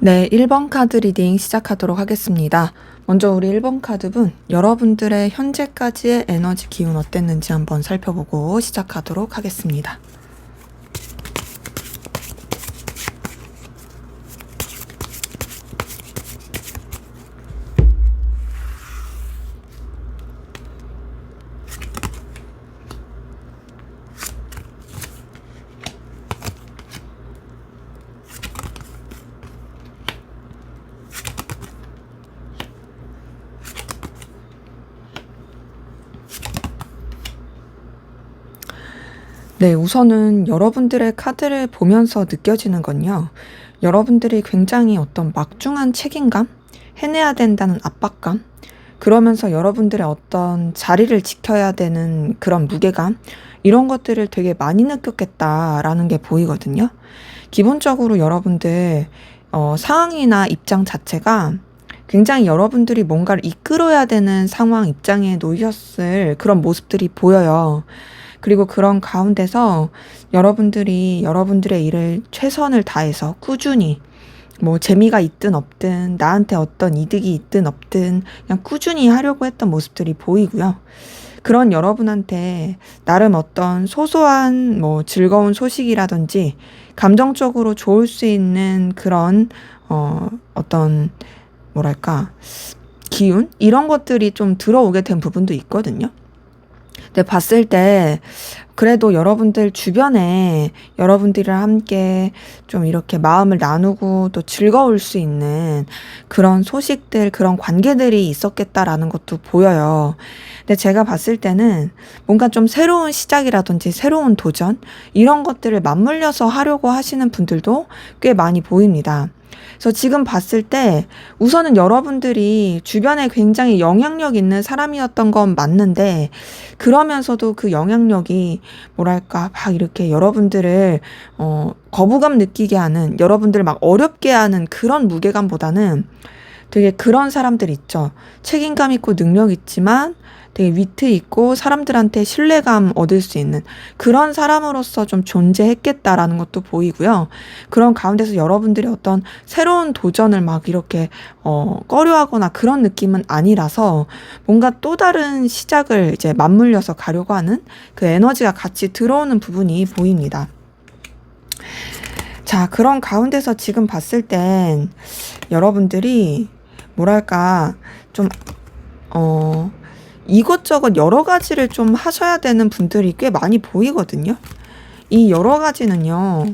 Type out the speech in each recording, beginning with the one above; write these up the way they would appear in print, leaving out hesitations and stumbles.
네, 1번 카드 리딩 시작하도록 하겠습니다. 먼저 우리 1번 카드분, 여러분들의 현재까지의 에너지 기운 어땠는지 한번 살펴보고 시작하도록 하겠습니다. 네, 우선은 여러분들의 카드를 보면서 느껴지는 건요. 여러분들이 굉장히 어떤 막중한 책임감, 해내야 된다는 압박감, 그러면서 여러분들의 어떤 자리를 지켜야 되는 그런 무게감, 이런 것들을 되게 많이 느꼈겠다라는 게 보이거든요. 기본적으로 여러분들 상황이나 입장 자체가 굉장히 여러분들이 뭔가를 이끌어야 되는 상황 입장에 놓이셨을 그런 모습들이 보여요. 그리고 그런 가운데서 여러분들이 여러분들의 일을 최선을 다해서 꾸준히 뭐 재미가 있든 없든 나한테 어떤 이득이 있든 없든 그냥 꾸준히 하려고 했던 모습들이 보이고요. 그런 여러분한테 나름 어떤 소소한 뭐 즐거운 소식이라든지 감정적으로 좋을 수 있는 그런 어떤 뭐랄까 기운 이런 것들이 좀 들어오게 된 부분도 있거든요. 근데 봤을 때 그래도 여러분들 주변에 여러분들이랑 함께 좀 이렇게 마음을 나누고 또 즐거울 수 있는 그런 소식들, 그런 관계들이 있었겠다라는 것도 보여요. 근데 제가 봤을 때는 뭔가 좀 새로운 시작이라든지 새로운 도전 이런 것들을 맞물려서 하려고 하시는 분들도 꽤 많이 보입니다. 그래서 지금 봤을 때 우선은 여러분들이 주변에 굉장히 영향력 있는 사람이었던 건 맞는데 그러면서도 그 영향력이 뭐랄까 막 이렇게 여러분들을 거부감 느끼게 하는 여러분들을 막 어렵게 하는 그런 무게감보다는 되게 그런 사람들 있죠. 책임감 있고 능력 있지만 되게 위트 있고 사람들한테 신뢰감 얻을 수 있는 그런 사람으로서 좀 존재했겠다라는 것도 보이고요. 그런 가운데서 여러분들이 어떤 새로운 도전을 막 이렇게 꺼려하거나 그런 느낌은 아니라서 뭔가 또 다른 시작을 이제 맞물려서 가려고 하는 그 에너지가 같이 들어오는 부분이 보입니다. 자, 그런 가운데서 지금 봤을 땐 여러분들이 뭐랄까 좀 이것저것 여러 가지를 좀 하셔야 되는 분들이 꽤 많이 보이거든요. 이 여러 가지는요,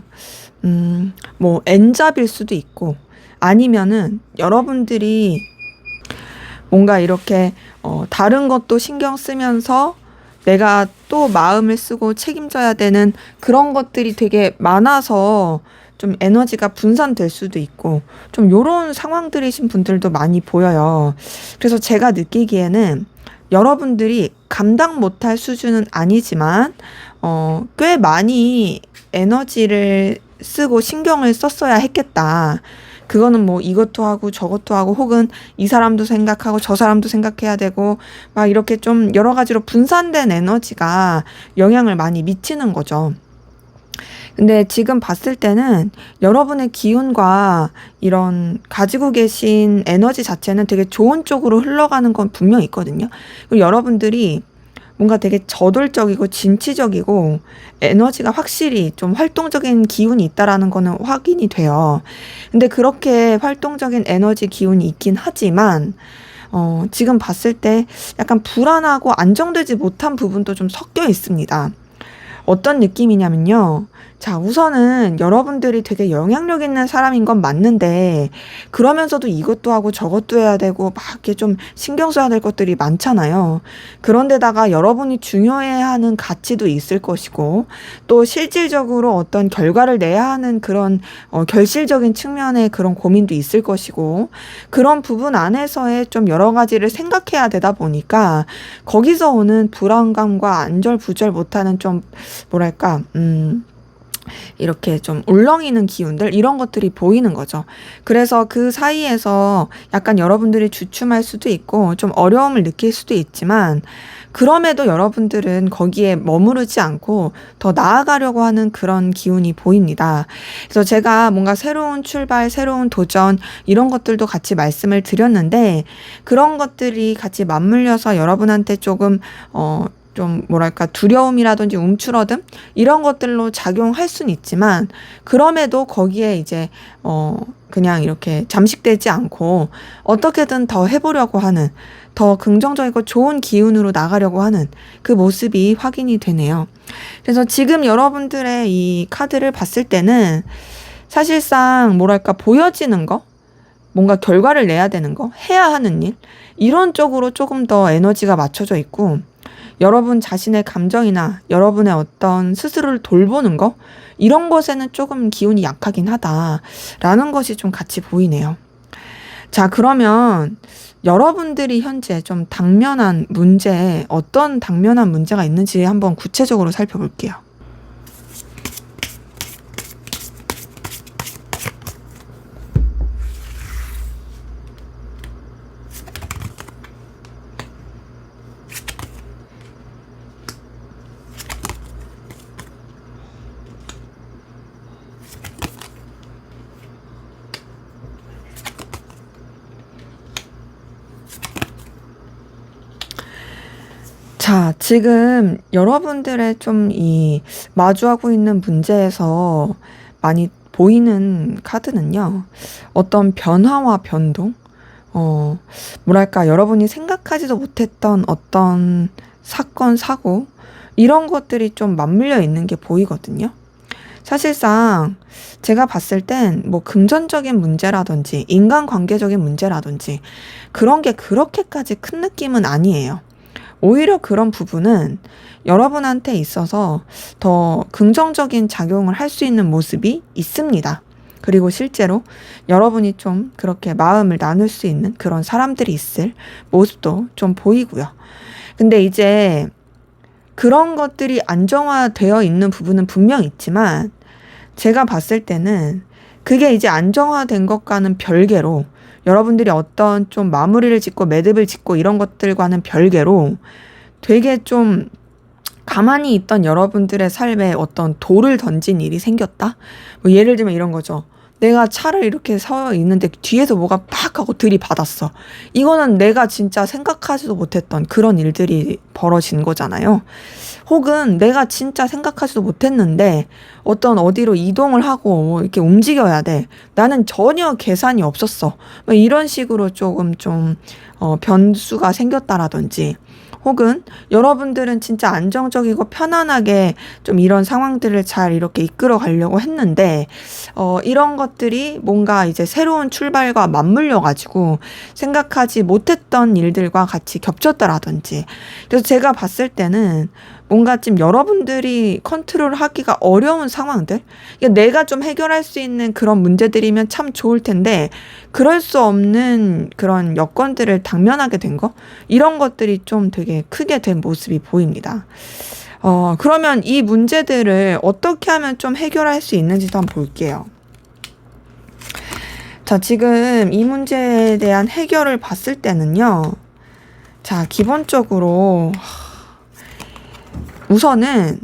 뭐 N잡일 수도 있고, 아니면은 여러분들이 뭔가 이렇게 다른 것도 신경 쓰면서 내가 또 마음을 쓰고 책임져야 되는 그런 것들이 되게 많아서 좀 에너지가 분산될 수도 있고, 좀 요런 상황들이신 분들도 많이 보여요. 그래서 제가 느끼기에는 여러분들이 감당 못할 수준은 아니지만 꽤 많이 에너지를 쓰고 신경을 썼어야 했겠다. 그거는 뭐 이것도 하고 저것도 하고 혹은 이 사람도 생각하고 저 사람도 생각해야 되고 막 이렇게 좀 여러 가지로 분산된 에너지가 영향을 많이 미치는 거죠. 근데 지금 봤을 때는 여러분의 기운과 이런 가지고 계신 에너지 자체는 되게 좋은 쪽으로 흘러가는 건 분명히 있거든요. 그리고 여러분들이 뭔가 되게 저돌적이고 진취적이고 에너지가 확실히 좀 활동적인 기운이 있다라는 거는 확인이 돼요. 근데 그렇게 활동적인 에너지 기운이 있긴 하지만 지금 봤을 때 약간 불안하고 안정되지 못한 부분도 좀 섞여 있습니다. 어떤 느낌이냐면요. 자, 우선은 여러분들이 되게 영향력 있는 사람인 건 맞는데, 그러면서도 이것도 하고 저것도 해야 되고, 막 이렇게 좀 신경 써야 될 것들이 많잖아요. 그런데다가 여러분이 중요해야 하는 가치도 있을 것이고, 또 실질적으로 어떤 결과를 내야 하는 그런 결실적인 측면의 그런 고민도 있을 것이고, 그런 부분 안에서의 좀 여러 가지를 생각해야 되다 보니까, 거기서 오는 불안감과 안절부절 못하는 좀, 뭐랄까, 이렇게 좀 울렁이는 기운들 이런 것들이 보이는 거죠. 그래서 그 사이에서 약간 여러분들이 주춤할 수도 있고 좀 어려움을 느낄 수도 있지만 그럼에도 여러분들은 거기에 머무르지 않고 더 나아가려고 하는 그런 기운이 보입니다. 그래서 제가 뭔가 새로운 출발, 새로운 도전 이런 것들도 같이 말씀을 드렸는데 그런 것들이 같이 맞물려서 여러분한테 조금 좀 뭐랄까 두려움이라든지 움츠러듦 이런 것들로 작용할 수는 있지만 그럼에도 거기에 이제 그냥 이렇게 잠식되지 않고 어떻게든 더 해보려고 하는 더 긍정적이고 좋은 기운으로 나가려고 하는 그 모습이 확인이 되네요. 그래서 지금 여러분들의 이 카드를 봤을 때는 사실상 뭐랄까 보여지는 거 뭔가 결과를 내야 되는 거 해야 하는 일 이런 쪽으로 조금 더 에너지가 맞춰져 있고 여러분 자신의 감정이나 여러분의 어떤 스스로를 돌보는 거 이런 것에는 조금 기운이 약하긴 하다라는 것이 좀 같이 보이네요. 자, 그러면 여러분들이 현재 좀 당면한 문제, 어떤 당면한 문제가 있는지 한번 구체적으로 살펴볼게요. 자, 지금 여러분들의 좀 이 마주하고 있는 문제에서 많이 보이는 카드는요. 어떤 변화와 변동? 뭐랄까, 여러분이 생각하지도 못했던 어떤 사건, 사고, 이런 것들이 좀 맞물려 있는 게 보이거든요. 사실상 제가 봤을 땐 뭐 금전적인 문제라든지 인간관계적인 문제라든지 그런 게 그렇게까지 큰 느낌은 아니에요. 오히려 그런 부분은 여러분한테 있어서 더 긍정적인 작용을 할 수 있는 모습이 있습니다. 그리고 실제로 여러분이 좀 그렇게 마음을 나눌 수 있는 그런 사람들이 있을 모습도 좀 보이고요. 근데 이제 그런 것들이 안정화되어 있는 부분은 분명 있지만 제가 봤을 때는 그게 이제 안정화된 것과는 별개로 여러분들이 어떤 좀 마무리를 짓고 매듭을 짓고 이런 것들과는 별개로 되게 좀 가만히 있던 여러분들의 삶에 어떤 돌을 던진 일이 생겼다? 뭐 예를 들면 이런 거죠. 내가 차를 이렇게 서 있는데 뒤에서 뭐가 팍 하고 들이받았어. 이거는 내가 진짜 생각하지도 못했던 그런 일들이 벌어진 거잖아요. 혹은 내가 진짜 생각하지도 못했는데 어떤 어디로 이동을 하고 뭐 이렇게 움직여야 돼. 나는 전혀 계산이 없었어. 뭐 이런 식으로 조금 좀 변수가 생겼다라든지, 혹은 여러분들은 진짜 안정적이고 편안하게 좀 이런 상황들을 잘 이렇게 이끌어 가려고 했는데 이런 것들이 뭔가 이제 새로운 출발과 맞물려 가지고 생각하지 못했던 일들과 같이 겹쳤다라든지. 그래서 제가 봤을 때는 뭔가 좀 여러분들이 컨트롤하기가 어려운 상황들, 내가 좀 해결할 수 있는 그런 문제들이면 참 좋을 텐데 그럴 수 없는 그런 여건들을 당면하게 된 거, 이런 것들이 좀 되게 크게 된 모습이 보입니다. 그러면 이 문제들을 어떻게 하면 좀 해결할 수 있는지도 한번 볼게요. 자, 지금 이 문제에 대한 해결을 봤을 때는요. 자, 기본적으로 우선은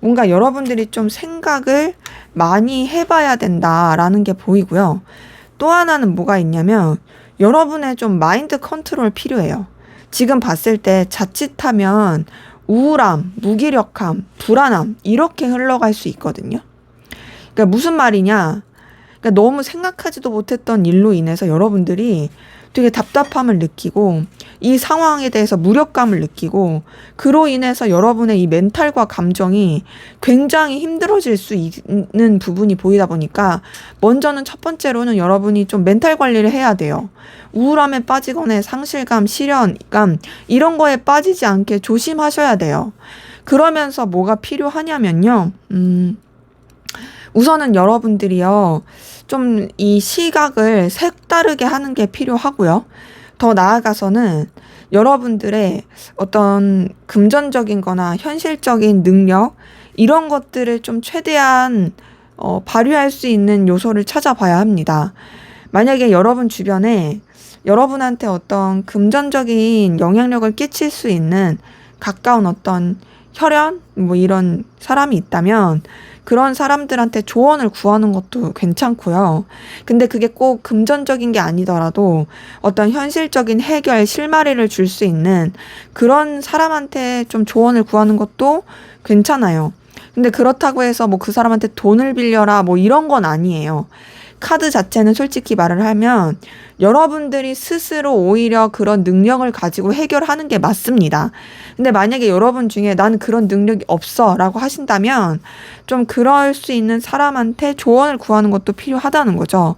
뭔가 여러분들이 좀 생각을 많이 해봐야 된다라는 게 보이고요. 또 하나는 뭐가 있냐면 여러분의 좀 마인드 컨트롤 필요해요. 지금 봤을 때 자칫하면 우울함, 무기력함, 불안함 이렇게 흘러갈 수 있거든요. 그러니까 무슨 말이냐? 그러니까 너무 생각하지도 못했던 일로 인해서 여러분들이 되게 답답함을 느끼고 이 상황에 대해서 무력감을 느끼고 그로 인해서 여러분의 이 멘탈과 감정이 굉장히 힘들어질 수 있는 부분이 보이다 보니까 먼저는 첫 번째로는 여러분이 좀 멘탈 관리를 해야 돼요. 우울함에 빠지거나 상실감, 실현감 이런 거에 빠지지 않게 조심하셔야 돼요. 그러면서 뭐가 필요하냐면요. 우선은 여러분들이요. 좀 이 시각을 색다르게 하는 게 필요하고요. 더 나아가서는 여러분들의 어떤 금전적인 거나 현실적인 능력 이런 것들을 좀 최대한 발휘할 수 있는 요소를 찾아봐야 합니다. 만약에 여러분 주변에 여러분한테 어떤 금전적인 영향력을 끼칠 수 있는 가까운 어떤 혈연 뭐 이런 사람이 있다면 그런 사람들한테 조언을 구하는 것도 괜찮고요. 근데 그게 꼭 금전적인 게 아니더라도 어떤 현실적인 해결, 실마리를 줄 수 있는 그런 사람한테 좀 조언을 구하는 것도 괜찮아요. 근데 그렇다고 해서 뭐 그 사람한테 돈을 빌려라 뭐 이런 건 아니에요. 카드 자체는 솔직히 말을 하면 여러분들이 스스로 오히려 그런 능력을 가지고 해결하는 게 맞습니다. 근데 만약에 여러분 중에 나는 그런 능력이 없어 라고 하신다면 좀 그럴 수 있는 사람한테 조언을 구하는 것도 필요하다는 거죠.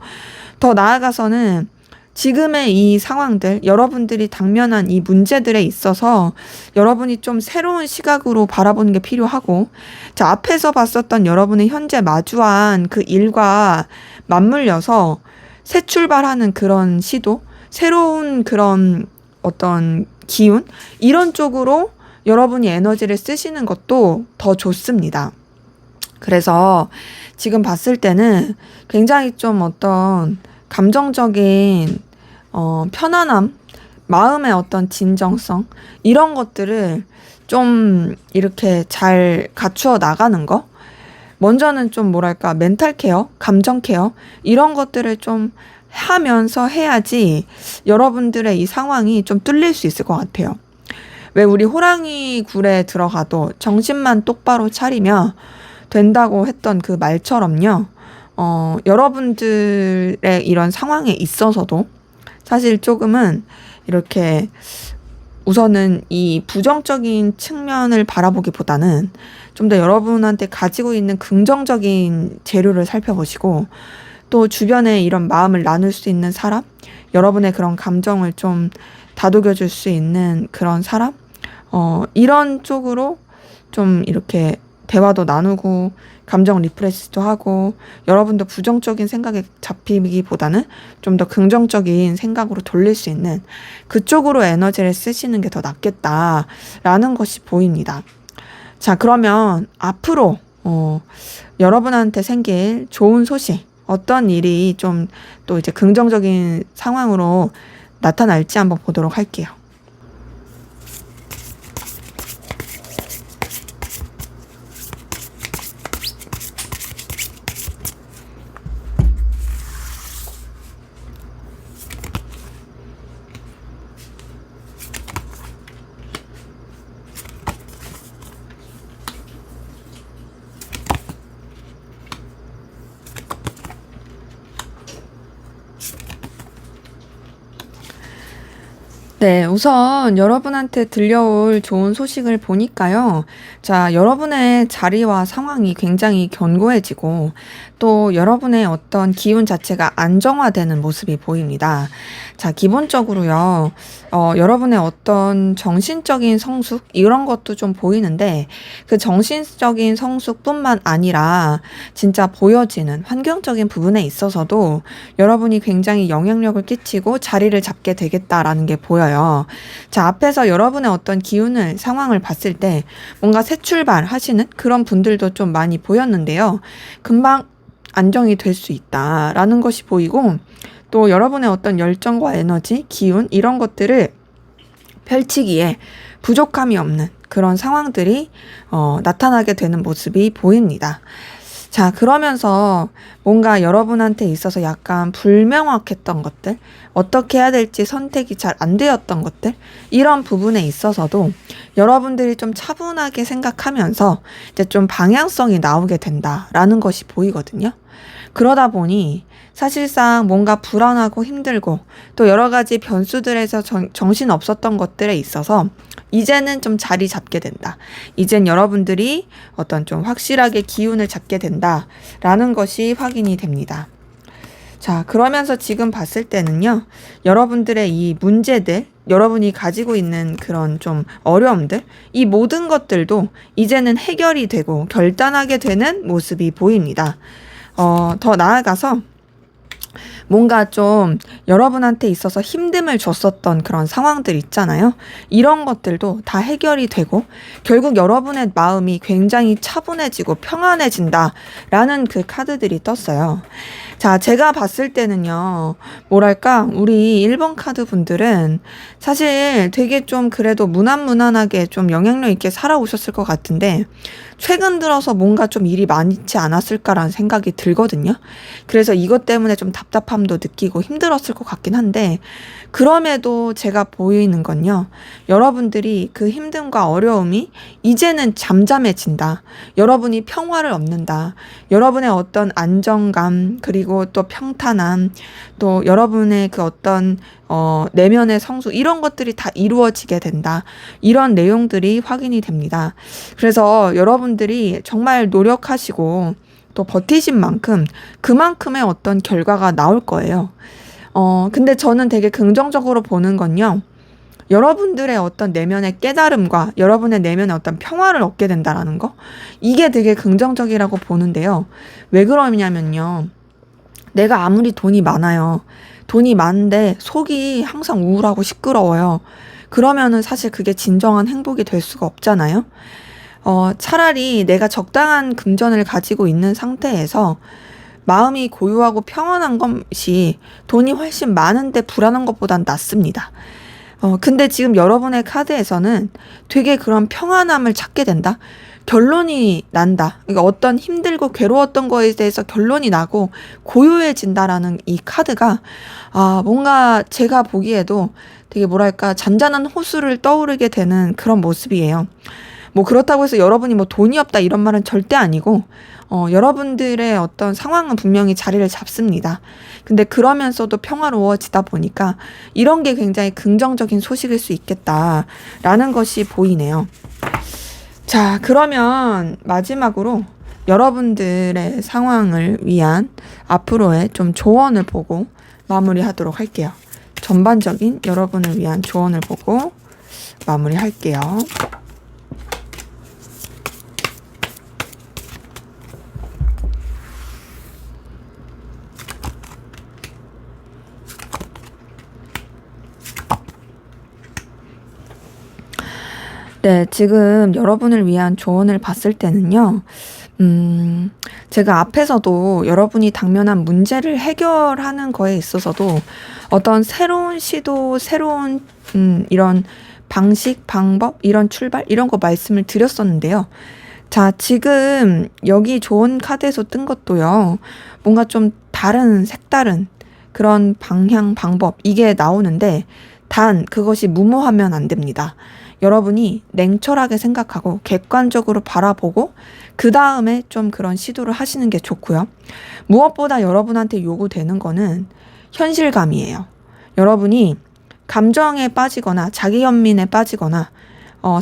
더 나아가서는 지금의 이 상황들, 여러분들이 당면한 이 문제들에 있어서 여러분이 좀 새로운 시각으로 바라보는 게 필요하고, 자, 앞에서 봤었던 여러분의 현재 마주한 그 일과 맞물려서 새 출발하는 그런 시도, 새로운 그런 어떤 기운, 이런 쪽으로 여러분이 에너지를 쓰시는 것도 더 좋습니다. 그래서 지금 봤을 때는 굉장히 좀 어떤 감정적인 편안함, 마음의 어떤 진정성 이런 것들을 좀 이렇게 잘 갖추어 나가는 거, 먼저는 좀 뭐랄까 멘탈 케어, 감정 케어 이런 것들을 좀 하면서 해야지 여러분들의 이 상황이 좀 뚫릴 수 있을 것 같아요. 왜 우리 호랑이 굴에 들어가도 정신만 똑바로 차리면 된다고 했던 그 말처럼요. 여러분들의 이런 상황에 있어서도 사실 조금은 이렇게 우선은 이 부정적인 측면을 바라보기보다는 좀 더 여러분한테 가지고 있는 긍정적인 재료를 살펴보시고, 또 주변에 이런 마음을 나눌 수 있는 사람, 여러분의 그런 감정을 좀 다독여 줄 수 있는 그런 사람, 이런 쪽으로 좀 이렇게 대화도 나누고 감정 리프레시도 하고 여러분도 부정적인 생각에 잡히기보다는 좀 더 긍정적인 생각으로 돌릴 수 있는 그쪽으로 에너지를 쓰시는 게 더 낫겠다라는 것이 보입니다. 자, 그러면 앞으로 여러분한테 생길 좋은 소식, 어떤 일이 좀 또 이제 긍정적인 상황으로 나타날지 한번 보도록 할게요. 네, 우선 여러분한테 들려올 좋은 소식을 보니까요. 자, 여러분의 자리와 상황이 굉장히 견고해지고 또 여러분의 어떤 기운 자체가 안정화되는 모습이 보입니다. 자, 기본적으로요. 여러분의 어떤 정신적인 성숙 이런 것도 좀 보이는데 그 정신적인 성숙뿐만 아니라 진짜 보여지는 환경적인 부분에 있어서도 여러분이 굉장히 영향력을 끼치고 자리를 잡게 되겠다라는 게 보여요. 자, 앞에서 여러분의 어떤 기운을, 상황을 봤을 때 뭔가 새 출발 하시는 그런 분들도 좀 많이 보였는데요. 금방 안정이 될 수 있다라는 것이 보이고 또 여러분의 어떤 열정과 에너지, 기운 이런 것들을 펼치기에 부족함이 없는 그런 상황들이 나타나게 되는 모습이 보입니다. 자, 그러면서 뭔가 여러분한테 있어서 약간 불명확했던 것들, 어떻게 해야 될지 선택이 잘 안 되었던 것들, 이런 부분에 있어서도 여러분들이 좀 차분하게 생각하면서 이제 좀 방향성이 나오게 된다라는 것이 보이거든요. 그러다 보니 사실상 뭔가 불안하고 힘들고 또 여러 가지 변수들에서 정신 없었던 것들에 있어서 이제는 좀 자리 잡게 된다. 이젠 여러분들이 어떤 좀 확실하게 기운을 잡게 된다라는 것이 확인이 됩니다. 자, 그러면서 지금 봤을 때는요, 여러분들의 이 문제들, 여러분이 가지고 있는 그런 좀 어려움들, 이 모든 것들도 이제는 해결이 되고 결단하게 되는 모습이 보입니다. 더 나아가서 뭔가 좀 여러분한테 있어서 힘듦을 줬었던 그런 상황들 있잖아요. 이런 것들도 다 해결이 되고 결국 여러분의 마음이 굉장히 차분해지고 평안해진다라는 그 카드들이 떴어요. 자, 제가 봤을 때는요, 뭐랄까, 우리 1번 카드 분들은 사실 되게 좀 그래도 무난무난하게 좀 영향력 있게 살아오셨을 것 같은데, 최근 들어서 뭔가 좀 일이 많지 않았을까라는 생각이 들거든요. 그래서 이것 때문에 좀 답답함도 느끼고 힘들었을 것 같긴 한데, 그럼에도 제가 보이는 건요, 여러분들이 그 힘듦과 어려움이 이제는 잠잠해진다. 여러분이 평화를 얻는다. 여러분의 어떤 안정감, 그리고 또 평탄함, 또 여러분의 그 어떤 내면의 성숙 이런 것들이 다 이루어지게 된다. 이런 내용들이 확인이 됩니다. 그래서 여러분들이 정말 노력하시고 또 버티신 만큼 그만큼의 어떤 결과가 나올 거예요. 근데 저는 되게 긍정적으로 보는 건요. 여러분들의 어떤 내면의 깨달음과 여러분의 내면의 어떤 평화를 얻게 된다라는 거. 이게 되게 긍정적이라고 보는데요. 왜 그러냐면요. 내가 아무리 돈이 많아요. 돈이 많은데 속이 항상 우울하고 시끄러워요. 그러면은 사실 그게 진정한 행복이 될 수가 없잖아요. 차라리 내가 적당한 금전을 가지고 있는 상태에서 마음이 고요하고 평안한 것이 돈이 훨씬 많은데 불안한 것보단 낫습니다. 근데 지금 여러분의 카드에서는 되게 그런 평안함을 찾게 된다. 결론이 난다. 그러니까 어떤 힘들고 괴로웠던 거에 대해서 결론이 나고 고요해진다라는 이 카드가 뭔가 제가 보기에도 되게 뭐랄까 잔잔한 호수를 떠오르게 되는 그런 모습이에요. 뭐 그렇다고 해서 여러분이 뭐 돈이 없다 이런 말은 절대 아니고 여러분들의 어떤 상황은 분명히 자리를 잡습니다. 근데 그러면서도 평화로워지다 보니까 이런 게 굉장히 긍정적인 소식일 수 있겠다라는 것이 보이네요. 자, 그러면 마지막으로 여러분들의 상황을 위한 앞으로의 좀 조언을 보고 마무리하도록 할게요. 전반적인 여러분을 위한 조언을 보고 마무리할게요. 네, 지금 여러분을 위한 조언을 봤을 때는요, 제가 앞에서도 여러분이 당면한 문제를 해결하는 거에 있어서도 어떤 새로운 시도, 새로운, 이런 방식, 방법, 이런 출발, 이런 거 말씀을 드렸었는데요. 자, 지금 여기 좋은 카드에서 뜬 것도요, 뭔가 좀 다른, 색다른 그런 방향, 방법, 이게 나오는데, 단, 그것이 무모하면 안 됩니다. 여러분이 냉철하게 생각하고 객관적으로 바라보고 그 다음에 좀 그런 시도를 하시는 게 좋고요. 무엇보다 여러분한테 요구되는 거는 현실감이에요. 여러분이 감정에 빠지거나 자기 연민에 빠지거나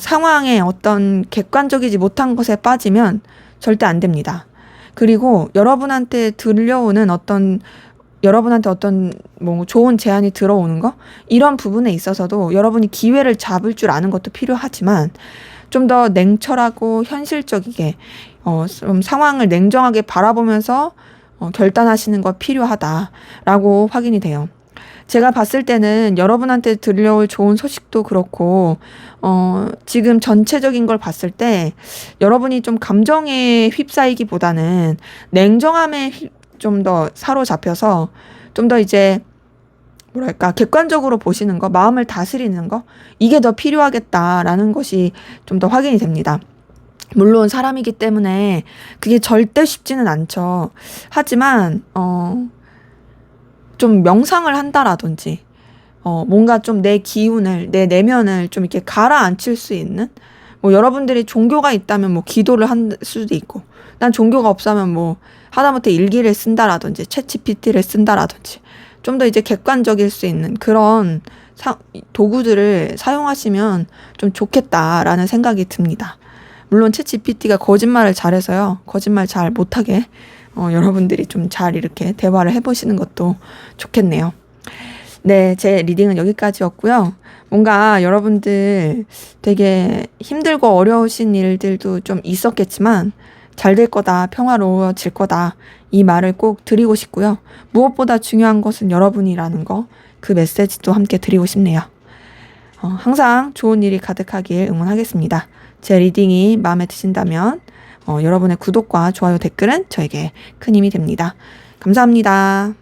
상황에 어떤 객관적이지 못한 것에 빠지면 절대 안 됩니다. 그리고 여러분한테 어떤 뭐 좋은 제안이 들어오는 거 이런 부분에 있어서도 여러분이 기회를 잡을 줄 아는 것도 필요하지만 좀 더 냉철하고 현실적이게 좀 상황을 냉정하게 바라보면서 결단하시는 거 필요하다라고 확인이 돼요. 제가 봤을 때는 여러분한테 들려올 좋은 소식도 그렇고 지금 전체적인 걸 봤을 때 여러분이 좀 감정에 휩싸이기보다는 냉정함에 좀 더 사로잡혀서 좀 더 이제 뭐랄까 객관적으로 보시는 거, 마음을 다스리는 거 이게 더 필요하겠다라는 것이 좀 더 확인이 됩니다. 물론 사람이기 때문에 그게 절대 쉽지는 않죠. 하지만 좀 명상을 한다라든지 뭔가 좀 내 기운을 내 내면을 좀 이렇게 가라앉힐 수 있는 뭐 여러분들이 종교가 있다면 뭐 기도를 할 수도 있고 난 종교가 없으면 뭐 하다못해 일기를 쓴다라든지 챗GPT를 쓴다라든지 좀 더 이제 객관적일 수 있는 그런 도구들을 사용하시면 좀 좋겠다라는 생각이 듭니다. 물론 챗GPT가 거짓말을 잘해서요. 거짓말 잘 못하게 여러분들이 좀 잘 이렇게 대화를 해보시는 것도 좋겠네요. 네, 제 리딩은 여기까지였고요. 뭔가 여러분들 되게 힘들고 어려우신 일들도 좀 있었겠지만 잘 될 거다, 평화로워질 거다 이 말을 꼭 드리고 싶고요. 무엇보다 중요한 것은 여러분이라는 거, 그 메시지도 함께 드리고 싶네요. 항상 좋은 일이 가득하길 응원하겠습니다. 제 리딩이 마음에 드신다면 여러분의 구독과 좋아요, 댓글은 저에게 큰 힘이 됩니다. 감사합니다.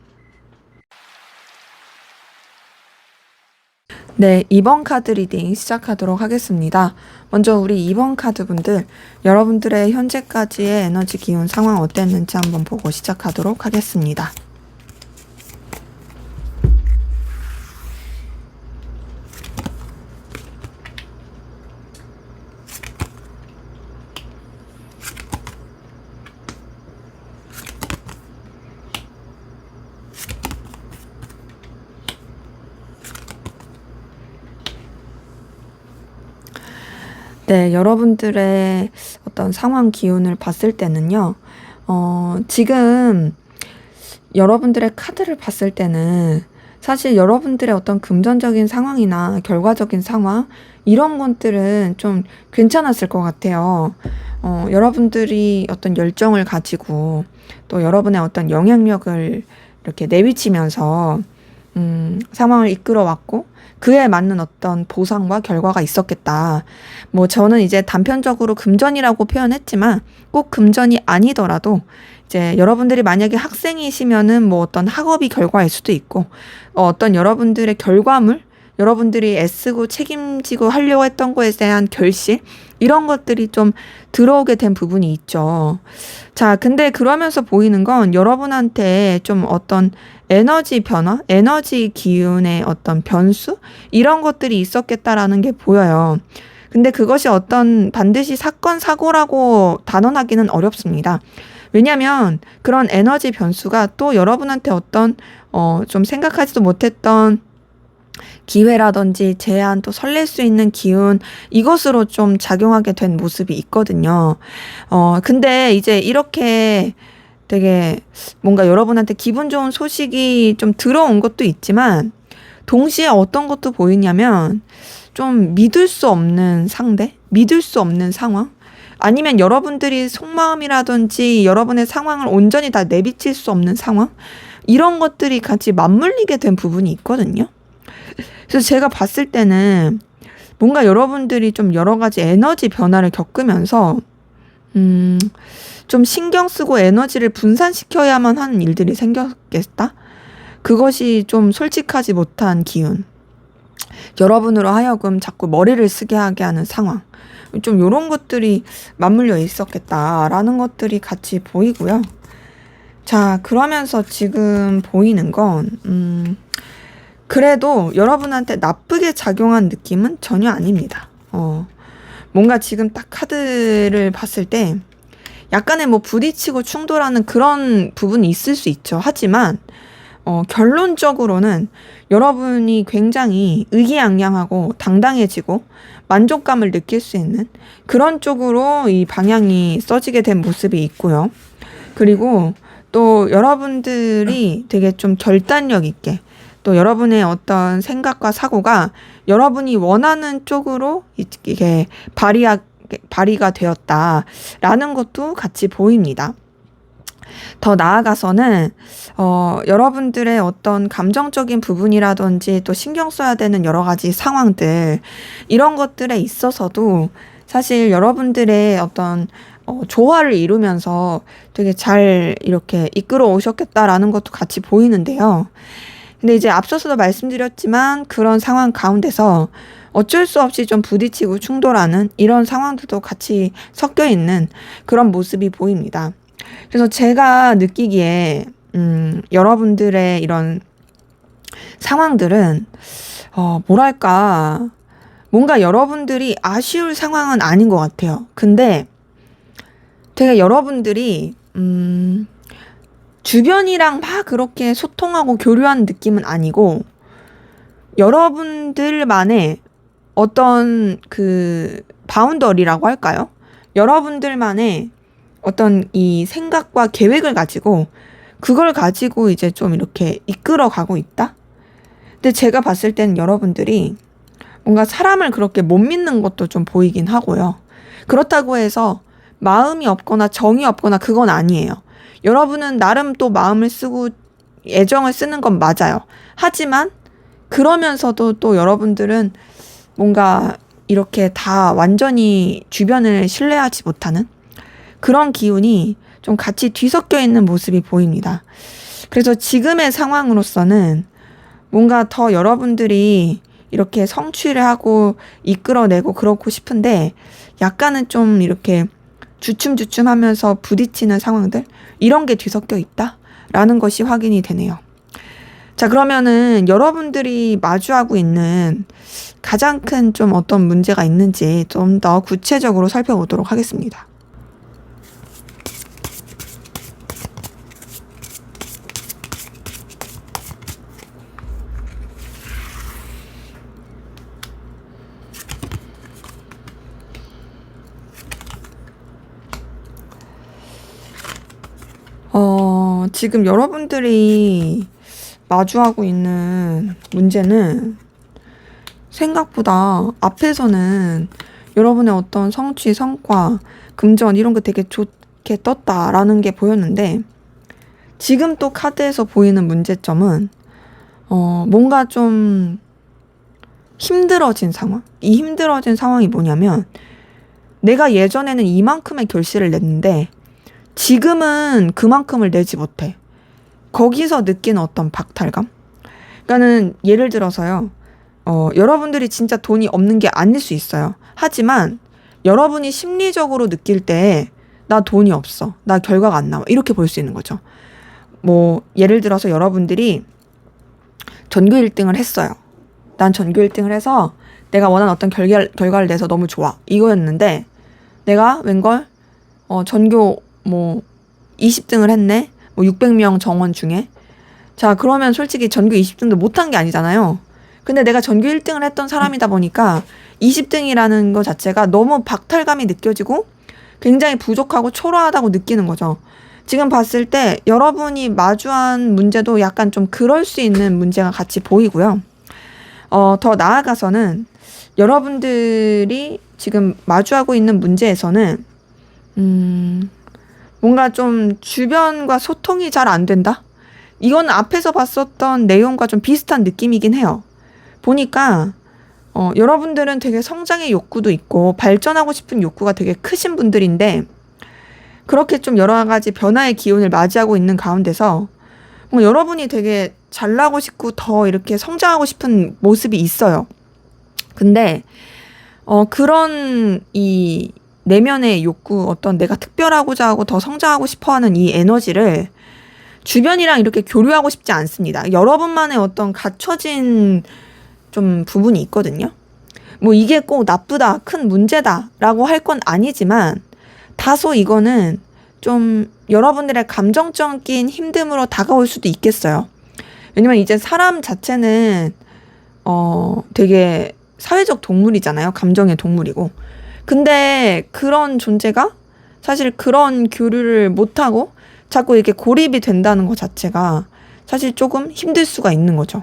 네, 2번 카드 리딩 시작하도록 하겠습니다. 먼저 우리 2번 카드 분들, 여러분들의 현재까지의 에너지 기운 상황 어땠는지 한번 보고 시작하도록 하겠습니다. 네, 여러분들의 어떤 상황 기운을 봤을 때는요, 지금 여러분들의 카드를 봤을 때는 사실 여러분들의 어떤 금전적인 상황이나 결과적인 상황, 이런 것들은 좀 괜찮았을 것 같아요. 여러분들이 어떤 열정을 가지고 또 여러분의 어떤 영향력을 이렇게 내비치면서 상황을 이끌어 왔고 그에 맞는 어떤 보상과 결과가 있었겠다. 뭐 저는 이제 단편적으로 금전이라고 표현했지만 꼭 금전이 아니더라도 이제 여러분들이 만약에 학생이시면은 뭐 어떤 학업이 결과일 수도 있고 어떤 여러분들의 결과물, 여러분들이 애쓰고 책임지고 하려고 했던 거에 대한 결실 이런 것들이 좀 들어오게 된 부분이 있죠. 자, 근데 그러면서 보이는 건 여러분한테 좀 어떤 에너지 변화, 에너지 기운의 어떤 변수 이런 것들이 있었겠다라는 게 보여요. 근데 그것이 어떤 반드시 사건, 사고라고 단언하기는 어렵습니다. 왜냐하면 그런 에너지 변수가 또 여러분한테 어떤 좀 생각하지도 못했던 기회라든지 제안 또 설렐 수 있는 기운 이것으로 좀 작용하게 된 모습이 있거든요. 근데 이제 이렇게 되게 뭔가 여러분한테 기분 좋은 소식이 좀 들어온 것도 있지만 동시에 어떤 것도 보이냐면 좀 믿을 수 없는 상대, 믿을 수 없는 상황 아니면 여러분들이 속마음이라든지 여러분의 상황을 온전히 다 내비칠 수 없는 상황 이런 것들이 같이 맞물리게 된 부분이 있거든요. 그래서 제가 봤을 때는 뭔가 여러분들이 좀 여러 가지 에너지 변화를 겪으면서 좀 신경 쓰고 에너지를 분산시켜야만 하는 일들이 생겼겠다? 그것이 좀 솔직하지 못한 기운. 여러분으로 하여금 자꾸 머리를 쓰게 하게 하는 상황. 좀 요런 것들이 맞물려 있었겠다라는 것들이 같이 보이고요. 자, 그러면서 지금 보이는 건, 그래도 여러분한테 나쁘게 작용한 느낌은 전혀 아닙니다. 뭔가 지금 딱 카드를 봤을 때 약간의 뭐 부딪히고 충돌하는 그런 부분이 있을 수 있죠. 하지만 결론적으로는 여러분이 굉장히 의기양양하고 당당해지고 만족감을 느낄 수 있는 그런 쪽으로 이 방향이 써지게 된 모습이 있고요. 그리고 또 여러분들이 되게 좀 결단력 있게 또 여러분의 어떤 생각과 사고가 여러분이 원하는 쪽으로 이게 발휘가 되었다라는 것도 같이 보입니다. 더 나아가서는 여러분들의 어떤 감정적인 부분이라든지 또 신경 써야 되는 여러 가지 상황들 이런 것들에 있어서도 사실 여러분들의 어떤 조화를 이루면서 되게 잘 이렇게 이끌어 오셨겠다라는 것도 같이 보이는데요. 근데 이제 앞서서도 말씀드렸지만 그런 상황 가운데서 어쩔 수 없이 좀 부딪히고 충돌하는 이런 상황들도 같이 섞여 있는 그런 모습이 보입니다. 그래서 제가 느끼기에 여러분들의 이런 상황들은 뭐랄까 뭔가 여러분들이 아쉬울 상황은 아닌 것 같아요. 근데 되게 여러분들이 주변이랑 막 그렇게 소통하고 교류하는 느낌은 아니고 여러분들만의 어떤 그 바운더리라고 할까요? 여러분들만의 어떤 이 생각과 계획을 가지고 그걸 가지고 이제 좀 이렇게 이끌어 가고 있다? 근데 제가 봤을 때는 여러분들이 뭔가 사람을 그렇게 못 믿는 것도 좀 보이긴 하고요. 그렇다고 해서 마음이 없거나 정이 없거나 그건 아니에요. 여러분은 나름 또 마음을 쓰고 애정을 쓰는 건 맞아요. 하지만 그러면서도 또 여러분들은 뭔가 이렇게 다 완전히 주변을 신뢰하지 못하는 그런 기운이 좀 같이 뒤섞여 있는 모습이 보입니다. 그래서 지금의 상황으로서는 뭔가 더 여러분들이 이렇게 성취를 하고 이끌어내고 그렇고 싶은데 약간은 좀 이렇게 주춤주춤하면서 부딪히는 상황들 이런 게 뒤섞여 있다라는 것이 확인이 되네요. 자, 그러면은 여러분들이 마주하고 있는 가장 큰 좀 어떤 문제가 있는지 좀 더 구체적으로 살펴보도록 하겠습니다. 지금 여러분들이 마주하고 있는 문제는 생각보다 앞에서는 여러분의 어떤 성취, 성과, 금전 이런 거 되게 좋게 떴다라는 게 보였는데 지금 또 카드에서 보이는 문제점은 뭔가 좀 힘들어진 상황? 이 힘들어진 상황이 뭐냐면 내가 예전에는 이만큼의 결실을 냈는데 지금은 그만큼을 내지 못해. 거기서 느끼는 어떤 박탈감? 그러니까는 예를 들어서요. 여러분들이 진짜 돈이 없는 게 아닐 수 있어요. 하지만 여러분이 심리적으로 느낄 때 나 돈이 없어. 나 결과가 안 나와. 이렇게 볼 수 있는 거죠. 뭐 예를 들어서 여러분들이 전교 1등을 했어요. 난 전교 1등을 해서 내가 원하는 어떤 결과를 내서 너무 좋아. 이거였는데 내가 웬걸 전교 뭐 20등을 했네. 뭐 600명 정원 중에. 자, 그러면 솔직히 전교 20등도 못한 게 아니잖아요. 근데 내가 전교 1등을 했던 사람이다 보니까 20등이라는 것 자체가 너무 박탈감이 느껴지고 굉장히 부족하고 초라하다고 느끼는 거죠. 지금 봤을 때 여러분이 마주한 문제도 약간 좀 그럴 수 있는 문제가 같이 보이고요. 더 나아가서는 여러분들이 지금 마주하고 있는 문제에서는 뭔가 좀 주변과 소통이 잘 안 된다? 이건 앞에서 봤었던 내용과 좀 비슷한 느낌이긴 해요. 보니까 여러분들은 되게 성장의 욕구도 있고 발전하고 싶은 욕구가 되게 크신 분들인데 그렇게 좀 여러 가지 변화의 기운을 맞이하고 있는 가운데서 여러분이 되게 잘나고 싶고 더 이렇게 성장하고 싶은 모습이 있어요. 근데 그런 이 내면의 욕구, 어떤 내가 특별하고자 하고 더 성장하고 싶어 하는 이 에너지를 주변이랑 이렇게 교류하고 싶지 않습니다. 여러분만의 어떤 갖춰진 좀 부분이 있거든요. 뭐 이게 꼭 나쁘다, 큰 문제다라고 할 건 아니지만 다소 이거는 좀 여러분들의 감정적인 힘듦으로 다가올 수도 있겠어요. 왜냐면 이제 사람 자체는 되게 사회적 동물이잖아요. 감정의 동물이고. 근데 그런 존재가 사실 그런 교류를 못하고 자꾸 이렇게 고립이 된다는 것 자체가 사실 조금 힘들 수가 있는 거죠.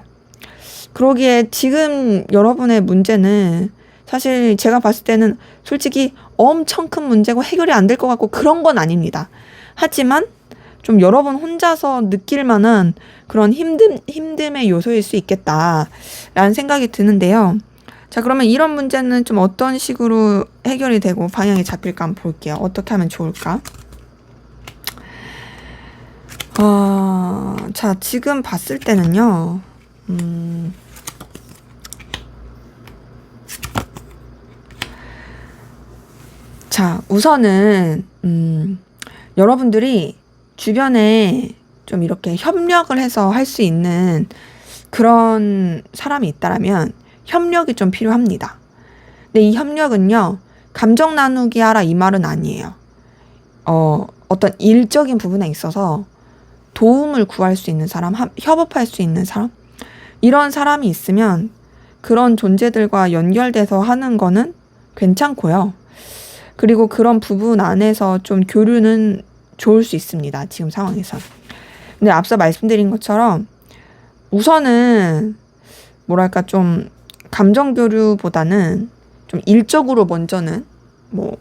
그러기에 지금 여러분의 문제는 사실 제가 봤을 때는 솔직히 엄청 큰 문제고 해결이 안 될 것 같고 그런 건 아닙니다. 하지만 좀 여러분 혼자서 느낄 만한 그런 힘듦의 요소일 수 있겠다라는 생각이 드는데요. 자, 그러면 이런 문제는 좀 어떤 식으로 해결이 되고 방향이 잡힐까 한번 볼게요. 어떻게 하면 좋을까? 자, 지금 봤을 때는요. 자, 우선은 여러분들이 주변에 좀 이렇게 협력을 해서 할 수 있는 그런 사람이 있다라면 협력이 좀 필요합니다. 근데 이 협력은요, 감정 나누기 하라 이 말은 아니에요. 어떤 일적인 부분에 있어서 도움을 구할 수 있는 사람, 협업할 수 있는 사람, 이런 사람이 있으면 그런 존재들과 연결돼서 하는 거는 괜찮고요. 그리고 그런 부분 안에서 좀 교류는 좋을 수 있습니다. 지금 상황에서. 근데 앞서 말씀드린 것처럼 우선은 뭐랄까 좀 감정 교류보다는 좀 일적으로 먼저는 뭐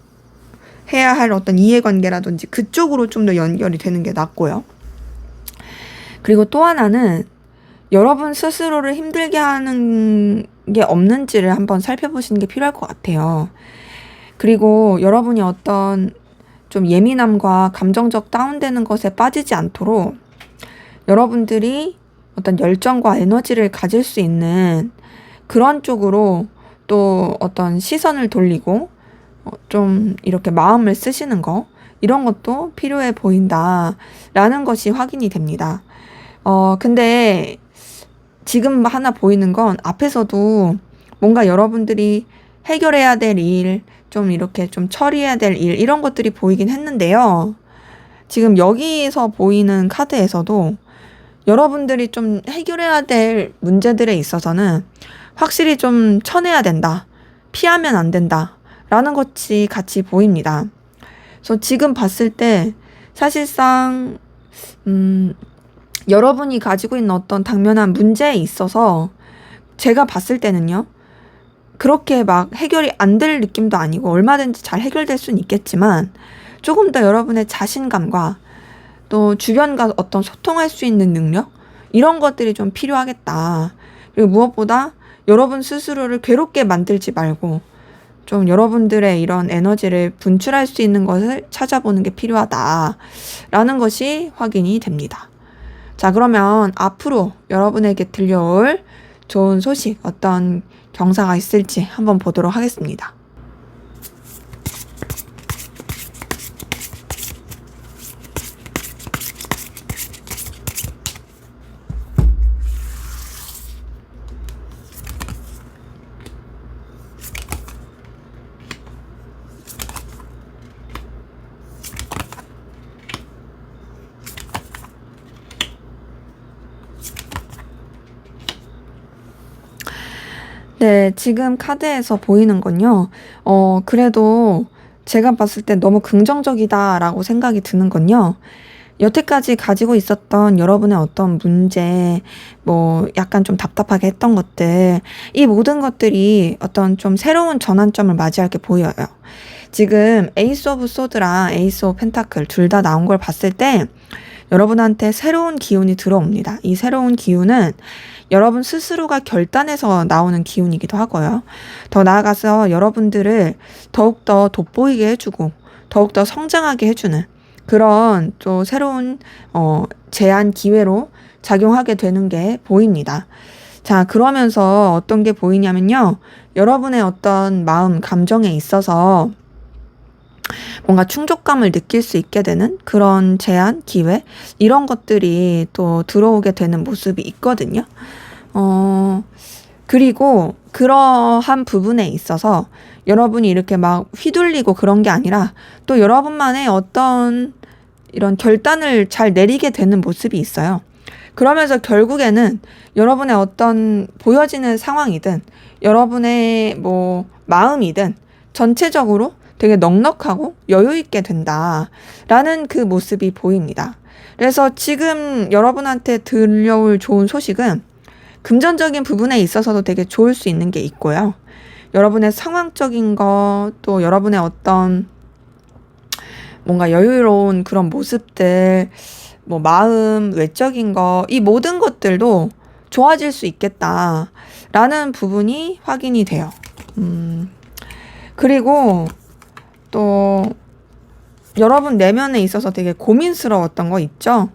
해야 할 어떤 이해관계라든지 그쪽으로 좀 더 연결이 되는 게 낫고요. 그리고 또 하나는 여러분 스스로를 힘들게 하는 게 없는지를 한번 살펴보시는 게 필요할 것 같아요. 그리고 여러분이 어떤 좀 예민함과 감정적 다운되는 것에 빠지지 않도록 여러분들이 어떤 열정과 에너지를 가질 수 있는 그런 쪽으로 또 어떤 시선을 돌리고 좀 이렇게 마음을 쓰시는 거, 이런 것도 필요해 보인다라는 것이 확인이 됩니다. 근데 지금 하나 보이는 건 앞에서도 뭔가 여러분들이 해결해야 될 일, 좀 이렇게 좀 처리해야 될 일, 이런 것들이 보이긴 했는데요. 지금 여기서 보이는 카드에서도 여러분들이 좀 해결해야 될 문제들에 있어서는 확실히 좀 쳐내야 된다, 피하면 안 된다 라는 것이 같이 보입니다. 그래서 지금 봤을 때 사실상 여러분이 가지고 있는 어떤 당면한 문제에 있어서 제가 봤을 때는요, 그렇게 막 해결이 안 될 느낌도 아니고 얼마든지 잘 해결될 수는 있겠지만 조금 더 여러분의 자신감과 또 주변과 어떤 소통할 수 있는 능력, 이런 것들이 좀 필요하겠다. 그리고 무엇보다 여러분 스스로를 괴롭게 만들지 말고 좀 여러분들의 이런 에너지를 분출할 수 있는 것을 찾아보는 게 필요하다라는 것이 확인이 됩니다. 자, 그러면 앞으로 여러분에게 들려올 좋은 소식, 어떤 경사가 있을지 한번 보도록 하겠습니다. 네, 지금 카드에서 보이는 건요. 그래도 제가 봤을 때 너무 긍정적이다라고 생각이 드는 건요. 여태까지 가지고 있었던 여러분의 어떤 문제, 뭐 약간 좀 답답하게 했던 것들, 이 모든 것들이 어떤 좀 새로운 전환점을 맞이할 게 보여요. 지금 에이스 오브 소드랑 에이스 오브 펜타클 둘 다 나온 걸 봤을 때 여러분한테 새로운 기운이 들어옵니다. 이 새로운 기운은 여러분 스스로가 결단해서 나오는 기운이기도 하고요. 더 나아가서 여러분들을 더욱더 돋보이게 해주고 더욱더 성장하게 해주는 그런 또 새로운 제안 기회로 작용하게 되는 게 보입니다. 자, 그러면서 어떤 게 보이냐면요. 여러분의 어떤 마음, 감정에 있어서 뭔가 충족감을 느낄 수 있게 되는 그런 제안, 기회, 이런 것들이 또 들어오게 되는 모습이 있거든요. 그리고 그러한 부분에 있어서 여러분이 이렇게 막 휘둘리고 그런 게 아니라 또 여러분만의 어떤 이런 결단을 잘 내리게 되는 모습이 있어요. 그러면서 결국에는 여러분의 어떤 보여지는 상황이든 여러분의 뭐 마음이든 전체적으로 되게 넉넉하고 여유 있게 된다라는 그 모습이 보입니다. 그래서 지금 여러분한테 들려올 좋은 소식은 금전적인 부분에 있어서도 되게 좋을 수 있는 게 있고요. 여러분의 상황적인 것, 또 여러분의 어떤 뭔가 여유로운 그런 모습들, 뭐 마음, 외적인 거, 이 모든 것들도 좋아질 수 있겠다라는 부분이 확인이 돼요. 그리고 또 여러분 내면에 있어서 되게 고민스러웠던 거 있죠?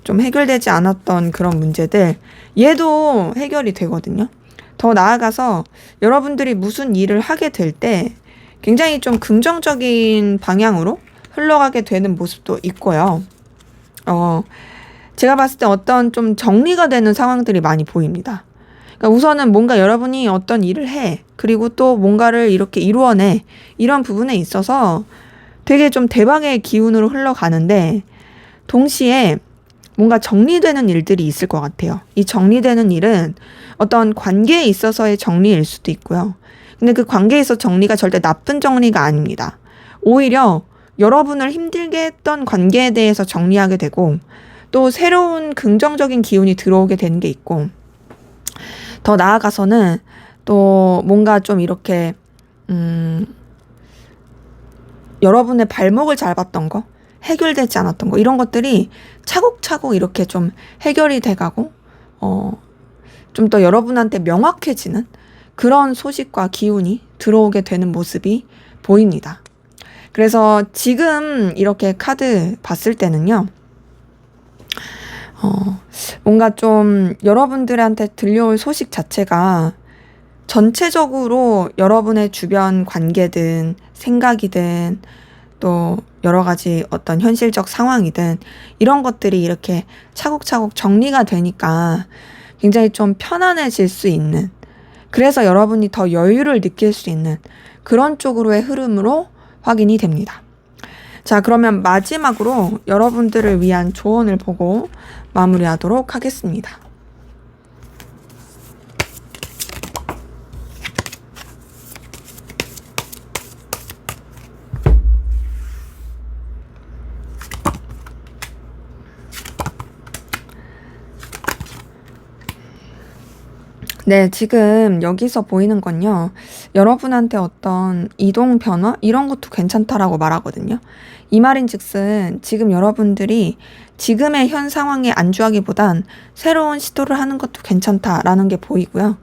좀 해결되지 않았던 그런 문제들, 얘도 해결이 되거든요. 더 나아가서 여러분들이 무슨 일을 하게 될 때 굉장히 좀 긍정적인 방향으로 흘러가게 되는 모습도 있고요. 제가 봤을 때 어떤 좀 정리가 되는 상황들이 많이 보입니다. 그러니까 우선은 뭔가 여러분이 어떤 일을 해, 그리고 또 뭔가를 이렇게 이루어내, 이런 부분에 있어서 되게 좀 대박의 기운으로 흘러가는데 동시에 뭔가 정리되는 일들이 있을 것 같아요. 이 정리되는 일은 어떤 관계에 있어서의 정리일 수도 있고요. 근데 그 관계에서 정리가 절대 나쁜 정리가 아닙니다. 오히려 여러분을 힘들게 했던 관계에 대해서 정리하게 되고 또 새로운 긍정적인 기운이 들어오게 되는 게 있고, 더 나아가서는 또 뭔가 좀 이렇게 여러분의 발목을 잡았던 거, 해결되지 않았던 거, 이런 것들이 차곡차곡 이렇게 좀 해결이 돼가고 좀 더 여러분한테 명확해지는 그런 소식과 기운이 들어오게 되는 모습이 보입니다. 그래서 지금 이렇게 카드 봤을 때는요, 뭔가 좀 여러분들한테 들려올 소식 자체가 전체적으로 여러분의 주변 관계든 생각이든 또 여러 가지 어떤 현실적 상황이든 이런 것들이 이렇게 차곡차곡 정리가 되니까 굉장히 좀 편안해질 수 있는, 그래서 여러분이 더 여유를 느낄 수 있는 그런 쪽으로의 흐름으로 확인이 됩니다. 자, 그러면 마지막으로 여러분들을 위한 조언을 보고 마무리하도록 하겠습니다. 네, 지금 여기서 보이는 건요, 여러분한테 어떤 이동 변화? 이런 것도 괜찮다라고 말하거든요. 이 말인 즉슨 지금 여러분들이 지금의 현 상황에 안주하기보단 새로운 시도를 하는 것도 괜찮다라는 게 보이고요.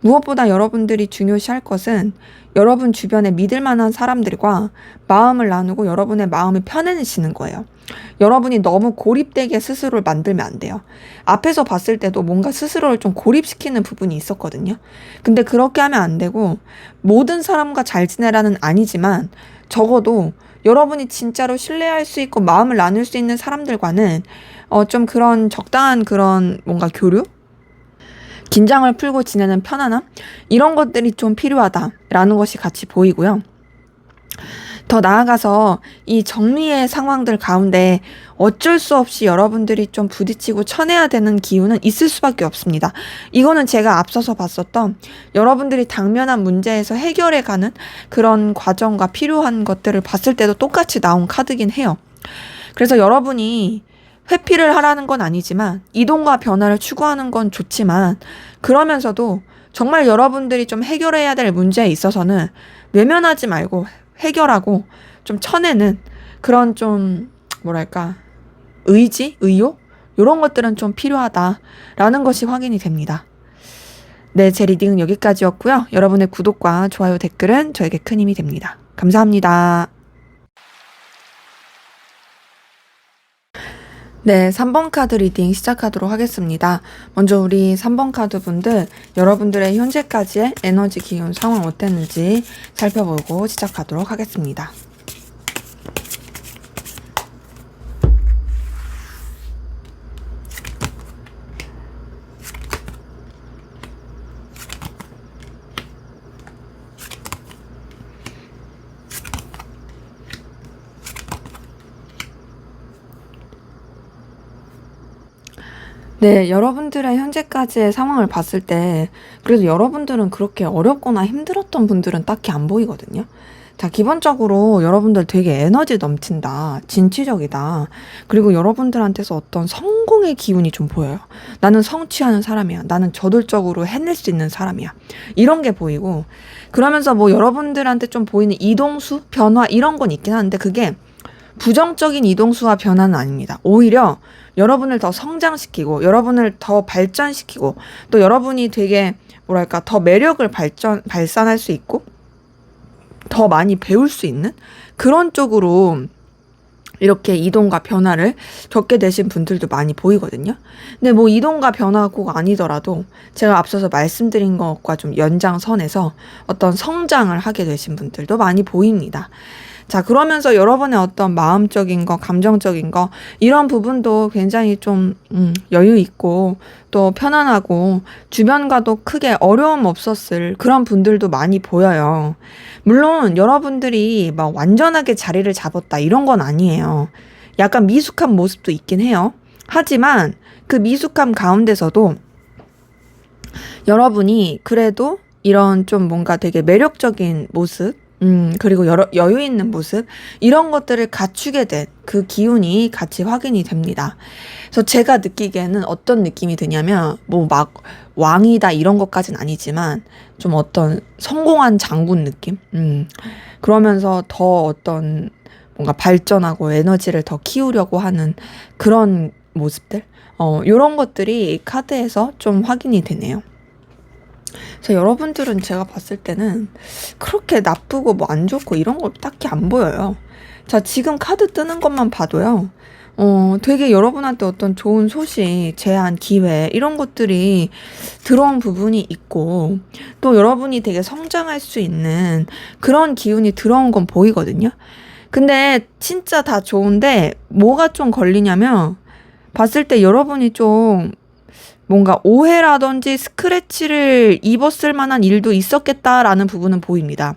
무엇보다 여러분들이 중요시할 것은 여러분 주변에 믿을 만한 사람들과 마음을 나누고 여러분의 마음이 편해지는 거예요. 여러분이 너무 고립되게 스스로를 만들면 안 돼요. 앞에서 봤을 때도 뭔가 스스로를 좀 고립시키는 부분이 있었거든요. 근데 그렇게 하면 안 되고, 모든 사람과 잘 지내라는 아니지만 적어도 여러분이 진짜로 신뢰할 수 있고 마음을 나눌 수 있는 사람들과는 좀 그런 적당한 그런 뭔가 교류? 긴장을 풀고 지내는 편안함? 이런 것들이 좀 필요하다라는 것이 같이 보이고요. 더 나아가서 이 정리의 상황들 가운데 어쩔 수 없이 여러분들이 좀 부딪히고 쳐내야 되는 기운은 있을 수밖에 없습니다. 이거는 제가 앞서서 봤었던 여러분들이 당면한 문제에서 해결해가는 그런 과정과 필요한 것들을 봤을 때도 똑같이 나온 카드긴 해요. 그래서 여러분이 회피를 하라는 건 아니지만 이동과 변화를 추구하는 건 좋지만, 그러면서도 정말 여러분들이 좀 해결해야 될 문제에 있어서는 외면하지 말고 해결하고 좀 쳐내는 그런 좀 뭐랄까 의지, 의욕, 이런 것들은 좀 필요하다라는 것이 확인이 됩니다. 네, 제 리딩은 여기까지였고요. 여러분의 구독과 좋아요, 댓글은 저에게 큰 힘이 됩니다. 감사합니다. 네, 3번 카드 리딩 시작하도록 하겠습니다. 먼저 우리 3번 카드 분들, 여러분들의 현재까지의 에너지 기운 상황 어땠는지 살펴보고 시작하도록 하겠습니다. 네, 여러분들의 현재까지의 상황을 봤을 때, 그래도 여러분들은 그렇게 어렵거나 힘들었던 분들은 딱히 안 보이거든요. 자, 기본적으로 여러분들 되게 에너지 넘친다, 진취적이다, 그리고 여러분들한테서 어떤 성공의 기운이 좀 보여요. 나는 성취하는 사람이야. 나는 저돌적으로 해낼 수 있는 사람이야. 이런 게 보이고, 그러면서 뭐 여러분들한테 좀 보이는 이동수, 변화, 이런 건 있긴 한데, 그게 부정적인 이동수와 변화는 아닙니다. 오히려 여러분을 더 성장시키고 여러분을 더 발전시키고 또 여러분이 되게 뭐랄까 더 매력을 발산할 수 있고 더 많이 배울 수 있는 그런 쪽으로 이렇게 이동과 변화를 겪게 되신 분들도 많이 보이거든요. 근데 뭐 이동과 변화가 꼭 아니더라도 제가 앞서서 말씀드린 것과 좀 연장선에서 어떤 성장을 하게 되신 분들도 많이 보입니다. 자, 그러면서 여러분의 어떤 마음적인 거, 감정적인 거, 이런 부분도 굉장히 좀, 여유 있고, 또 편안하고, 주변과도 크게 어려움 없었을 그런 분들도 많이 보여요. 물론, 여러분들이 막 완전하게 자리를 잡았다, 이런 건 아니에요. 약간 미숙한 모습도 있긴 해요. 하지만, 그 미숙함 가운데서도, 여러분이 그래도 이런 좀 뭔가 되게 매력적인 모습, 그리고 여유 있는 모습, 이런 것들을 갖추게 된 그 기운이 같이 확인이 됩니다. 그래서 제가 느끼기에는 어떤 느낌이 드냐면, 뭐 막 왕이다 이런 것까진 아니지만, 좀 어떤 성공한 장군 느낌? 그러면서 더 어떤 뭔가 발전하고 에너지를 더 키우려고 하는 그런 모습들? 요런 것들이 이 카드에서 좀 확인이 되네요. 그래서 여러분들은 제가 봤을 때는 그렇게 나쁘고 뭐 안 좋고 이런 거 딱히 안 보여요. 자, 지금 카드 뜨는 것만 봐도요. 되게 여러분한테 어떤 좋은 소식, 제안, 기회 이런 것들이 들어온 부분이 있고 또 여러분이 되게 성장할 수 있는 그런 기운이 들어온 건 보이거든요. 근데 진짜 다 좋은데 뭐가 좀 걸리냐면 봤을 때 여러분이 좀 뭔가 오해라든지 스크래치를 입었을 만한 일도 있었겠다라는 부분은 보입니다.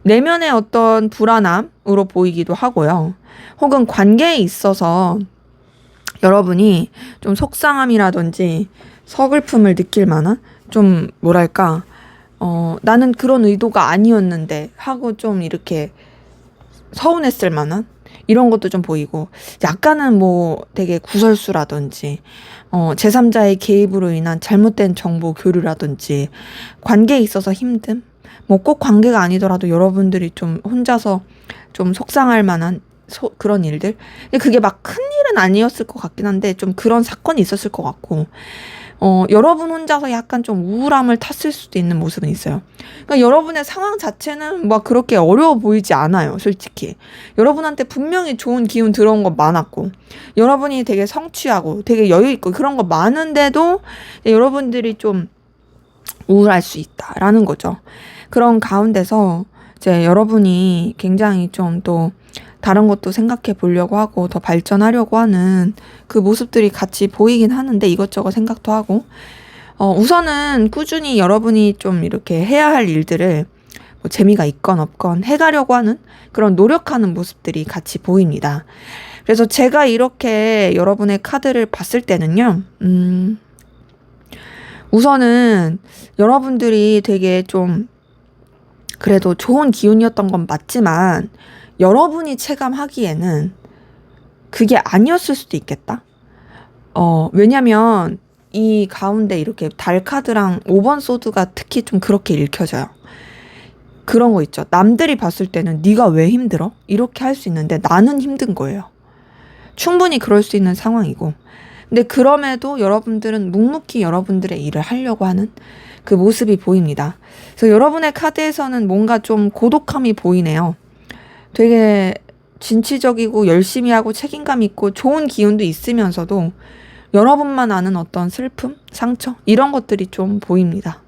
내면의 어떤 불안함으로 보이기도 하고요. 혹은 관계에 있어서 여러분이 좀 속상함이라든지 서글픔을 느낄 만한 좀 뭐랄까 나는 그런 의도가 아니었는데 하고 좀 이렇게 서운했을 만한 이런 것도 좀 보이고 약간은 뭐 되게 구설수라든지 제3자의 개입으로 인한 잘못된 정보 교류라든지 관계에 있어서 힘듦 뭐 꼭 관계가 아니더라도 여러분들이 좀 혼자서 좀 속상할 만한 그런 일들 근데 그게 막 큰 일은 아니었을 것 같긴 한데 좀 그런 사건이 있었을 것 같고 여러분 혼자서 약간 좀 우울함을 탔을 수도 있는 모습은 있어요. 그러니까 여러분의 상황 자체는 막 그렇게 어려워 보이지 않아요, 솔직히. 여러분한테 분명히 좋은 기운 들어온 거 많았고, 여러분이 되게 성취하고, 되게 여유 있고, 그런 거 많은데도 여러분들이 좀 우울할 수 있다라는 거죠. 그런 가운데서 이제 여러분이 굉장히 좀 또 다른 것도 생각해 보려고 하고 더 발전하려고 하는 그 모습들이 같이 보이긴 하는데 이것저것 생각도 하고 우선은 꾸준히 여러분이 좀 이렇게 해야 할 일들을 뭐 재미가 있건 없건 해가려고 하는 그런 노력하는 모습들이 같이 보입니다. 그래서 제가 이렇게 여러분의 카드를 봤을 때는요, 우선은 여러분들이 되게 좀 그래도 좋은 기운이었던 건 맞지만 여러분이 체감하기에는 그게 아니었을 수도 있겠다. 왜냐면 이 가운데 이렇게 달 카드랑 5번 소드가 특히 좀 그렇게 읽혀져요. 그런 거 있죠. 남들이 봤을 때는 네가 왜 힘들어? 이렇게 할 수 있는데 나는 힘든 거예요. 충분히 그럴 수 있는 상황이고. 근데 그럼에도 여러분들은 묵묵히 여러분들의 일을 하려고 하는 그 모습이 보입니다. 그래서 여러분의 카드에서는 뭔가 좀 고독함이 보이네요. 되게 진취적이고 열심히 하고 책임감 있고 좋은 기운도 있으면서도 여러분만 아는 어떤 슬픔, 상처 이런 것들이 좀 보입니다.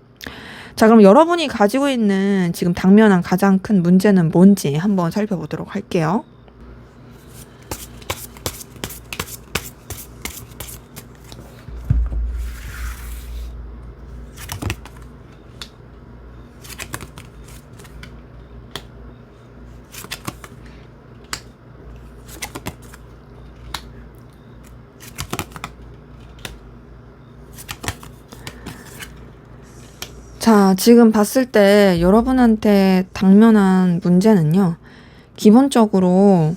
자, 그럼 여러분이 가지고 있는 지금 당면한 가장 큰 문제는 뭔지 한번 살펴보도록 할게요. 자, 지금 봤을 때 여러분한테 당면한 문제는요. 기본적으로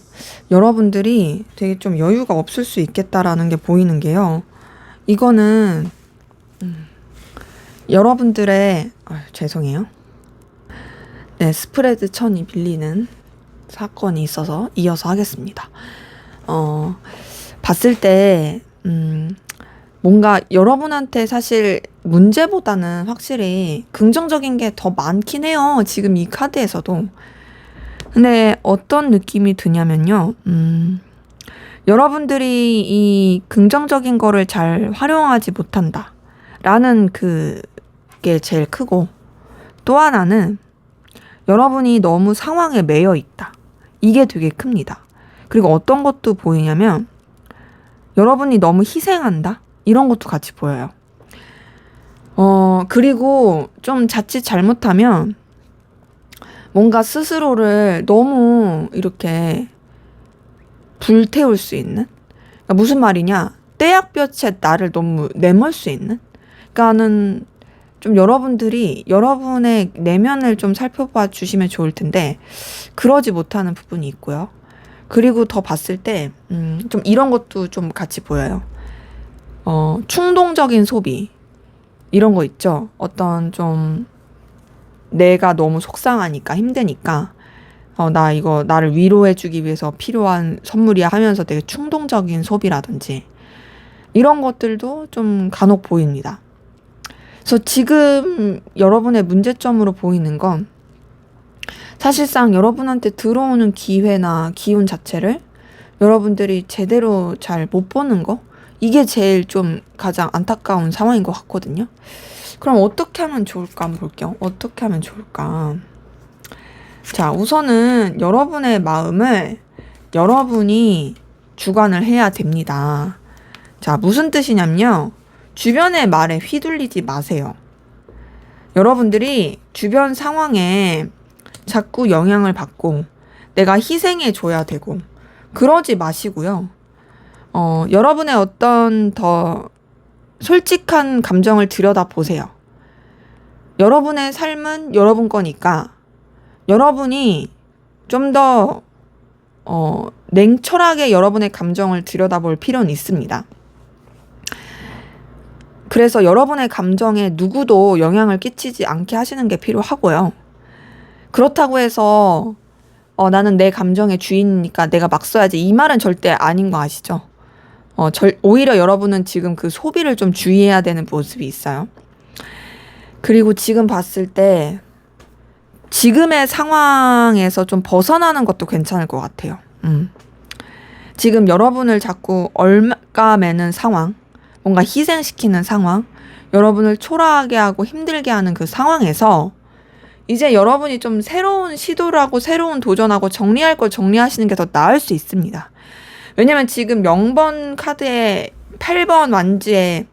여러분들이 되게 좀 여유가 없을 수 있겠다라는 게 보이는 게요. 이거는 여러분들의 죄송해요. 네, 스프레드 천이 빌리는 사건이 있어서 이어서 하겠습니다. 봤을 때 뭔가 여러분한테 사실 문제보다는 확실히 긍정적인 게 더 많긴 해요. 지금 이 카드에서도. 근데 어떤 느낌이 드냐면요. 여러분들이 이 긍정적인 거를 잘 활용하지 못한다. 라는 그게 제일 크고, 또 하나는 여러분이 너무 상황에 매여 있다. 이게 되게 큽니다. 그리고 어떤 것도 보이냐면 여러분이 너무 희생한다. 이런 것도 같이 보여요. 그리고 좀 자칫 잘못하면 뭔가 스스로를 너무 이렇게 불태울 수 있는? 그러니까 무슨 말이냐? 떼약볕에 나를 너무 내몰 수 있는? 그러니까는 좀 여러분들이 여러분의 내면을 좀 살펴봐 주시면 좋을 텐데 그러지 못하는 부분이 있고요. 그리고 더 봤을 때 좀 이런 것도 좀 같이 보여요. 충동적인 소비 이런 거 있죠. 어떤 좀 내가 너무 속상하니까 힘드니까 나 이거 나를 위로해주기 위해서 필요한 선물이야 하면서 되게 충동적인 소비라든지 이런 것들도 좀 간혹 보입니다. 그래서 지금 여러분의 문제점으로 보이는 건 사실상 여러분한테 들어오는 기회나 기운 자체를 여러분들이 제대로 잘 못 보는 거 이게 제일 좀 가장 안타까운 상황인 것 같거든요. 그럼 어떻게 하면 좋을까 한번 볼게요. 어떻게 하면 좋을까? 자, 우선은 여러분의 마음을 여러분이 주관을 해야 됩니다. 자, 무슨 뜻이냐면요. 주변의 말에 휘둘리지 마세요. 여러분들이 주변 상황에 자꾸 영향을 받고 내가 희생해 줘야 되고 그러지 마시고요. 여러분의 어떤 더 솔직한 감정을 들여다보세요. 여러분의 삶은 여러분 거니까 여러분이 좀 더 냉철하게 여러분의 감정을 들여다볼 필요는 있습니다. 그래서 여러분의 감정에 누구도 영향을 끼치지 않게 하시는 게 필요하고요. 그렇다고 해서 나는 내 감정의 주인이니까 내가 막 써야지 이 말은 절대 아닌 거 아시죠? 오히려 여러분은 지금 그 소비를 좀 주의해야 되는 모습이 있어요. 그리고 지금 봤을 때 지금의 상황에서 좀 벗어나는 것도 괜찮을 것 같아요. 지금 여러분을 자꾸 얼까매는 상황, 뭔가 희생시키는 상황, 여러분을 초라하게 하고 힘들게 하는 그 상황에서 이제 여러분이 좀 새로운 시도를 하고 새로운 도전하고 정리할 걸 정리하시는 게 더 나을 수 있습니다. 왜냐면 지금 0번 카드에 8번 완지의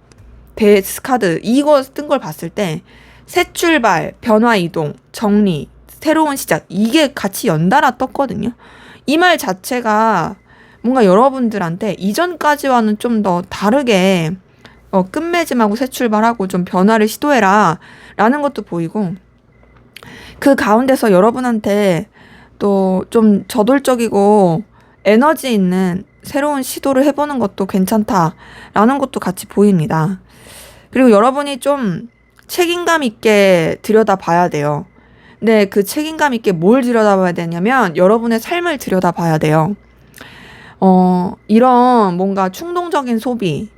데스 카드 이거 뜬 걸 봤을 때 새 출발, 변화 이동, 정리, 새로운 시작 이게 같이 연달아 떴거든요. 이 말 자체가 뭔가 여러분들한테 이전까지와는 좀 더 다르게 끝맺음하고 새 출발하고 좀 변화를 시도해라 라는 것도 보이고 그 가운데서 여러분한테 또 좀 저돌적이고 에너지 있는 새로운 시도를 해보는 것도 괜찮다라는 것도 같이 보입니다. 그리고 여러분이 좀 책임감 있게 들여다봐야 돼요. 근데 그 책임감 있게 뭘 들여다봐야 되냐면 여러분의 삶을 들여다봐야 돼요. 이런 뭔가 충동적인 소비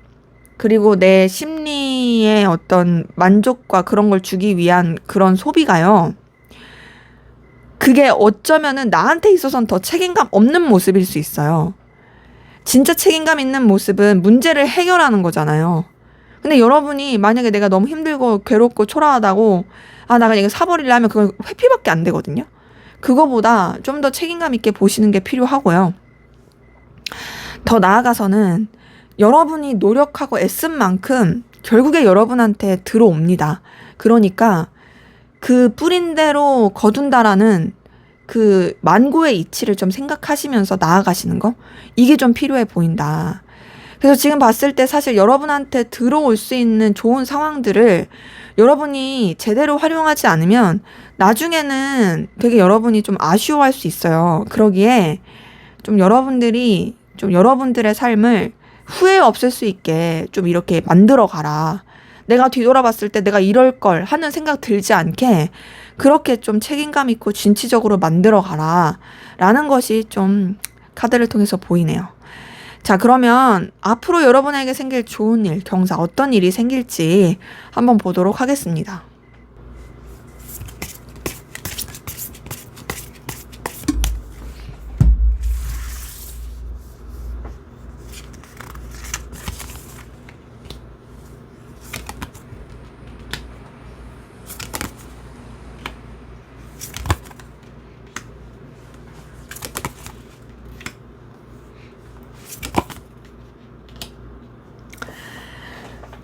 그리고 내 심리 여러분이의 어떤 만족과 그런 걸 주기 위한 그런 소비가요. 그게 어쩌면은 나한테 있어서는 더 책임감 없는 모습일 수 있어요. 진짜 책임감 있는 모습은 문제를 해결하는 거잖아요. 근데 여러분이 만약에 내가 너무 힘들고 괴롭고 초라하다고 나 그냥 이거 사버리려 하면 그건 회피밖에 안 되거든요. 그거보다 좀 더 책임감 있게 보시는 게 필요하고요. 더 나아가서는 여러분이 노력하고 애쓴 만큼 결국에 여러분한테 들어옵니다. 그러니까 그 뿌린 대로 거둔다라는 그 만고의 이치를 좀 생각하시면서 나아가시는 거? 이게 좀 필요해 보인다. 그래서 지금 봤을 때 사실 여러분한테 들어올 수 있는 좋은 상황들을 여러분이 제대로 활용하지 않으면 나중에는 되게 여러분이 좀 아쉬워할 수 있어요. 그러기에 좀 여러분들이 좀 여러분들의 삶을 후회 없을 수 있게 좀 이렇게 만들어 가라. 내가 뒤돌아봤을 때 내가 이럴 걸 하는 생각 들지 않게 그렇게 좀 책임감 있고 진취적으로 만들어 가라. 라는 것이 좀 카드를 통해서 보이네요. 자, 그러면 앞으로 여러분에게 생길 좋은 일, 경사, 어떤 일이 생길지 한번 보도록 하겠습니다.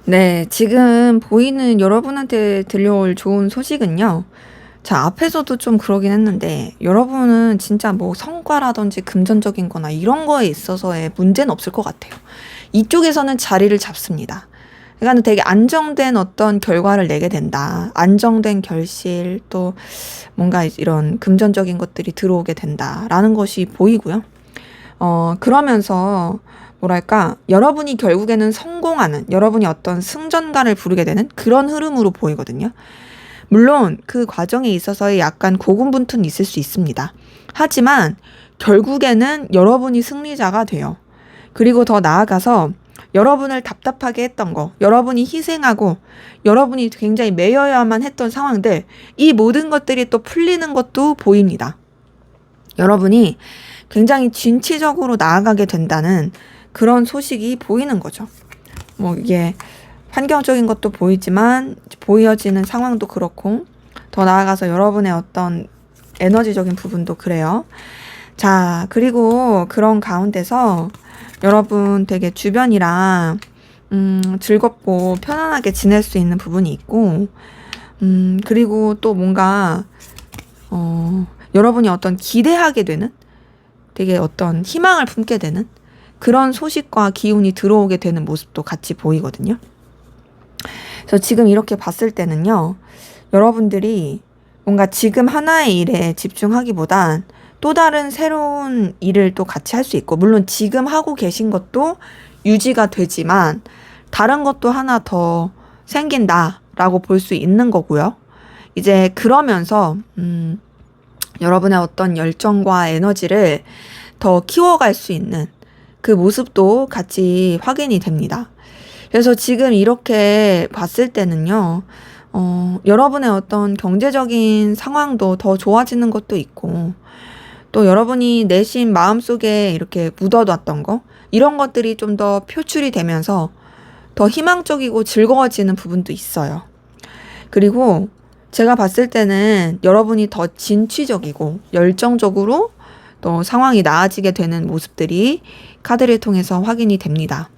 네, 지금 보이는 여러분한테 들려올 좋은 소식은요. 자, 앞에서도 좀 그러긴 했는데, 여러분은 진짜 뭐 성과라든지 금전적인 거나 이런 거에 있어서의 문제는 없을 것 같아요. 이쪽에서는 자리를 잡습니다. 그러니까 되게 안정된 어떤 결과를 내게 된다. 안정된 결실, 또 뭔가 이런 금전적인 것들이 들어오게 된다라는 것이 보이고요. 그러면서 뭐랄까, 여러분이 결국에는 성공하는, 여러분이 어떤 승전가를 부르게 되는 그런 흐름으로 보이거든요. 물론 그 과정에 있어서의 약간 고군분투는 있을 수 있습니다. 하지만 결국에는 여러분이 승리자가 돼요. 그리고 더 나아가서 여러분을 답답하게 했던 거, 여러분이 희생하고 여러분이 굉장히 매여야만 했던 상황들, 이 모든 것들이 또 풀리는 것도 보입니다. 여러분이 굉장히 진취적으로 나아가게 된다는 그런 소식이 보이는 거죠. 뭐 이게 환경적인 것도 보이지만 보여지는 상황도 그렇고 더 나아가서 여러분의 어떤 에너지적인 부분도 그래요. 자, 그리고 그런 가운데서 여러분 되게 주변이랑 즐겁고 편안하게 지낼 수 있는 부분이 있고 그리고 또 뭔가 여러분이 어떤 기대하게 되는 되게 어떤 희망을 품게 되는 그런 소식과 기운이 들어오게 되는 모습도 같이 보이거든요. 그래서 지금 이렇게 봤을 때는요, 여러분들이 뭔가 지금 하나의 일에 집중하기보단 또 다른 새로운 일을 또 같이 할 수 있고, 물론 지금 하고 계신 것도 유지가 되지만 다른 것도 하나 더 생긴다라고 볼 수 있는 거고요. 이제 그러면서 여러분의 어떤 열정과 에너지를 더 키워갈 수 있는 그 모습도 같이 확인이 됩니다. 그래서 지금 이렇게 봤을 때는요, 여러분의 어떤 경제적인 상황도 더 좋아지는 것도 있고, 또 여러분이 내심 마음속에 이렇게 묻어뒀던 거, 이런 것들이 좀 더 표출이 되면서 더 희망적이고 즐거워지는 부분도 있어요. 그리고 제가 봤을 때는 여러분이 더 진취적이고 열정적으로 또 상황이 나아지게 되는 모습들이 카드를 통해서 확인이 됩니다.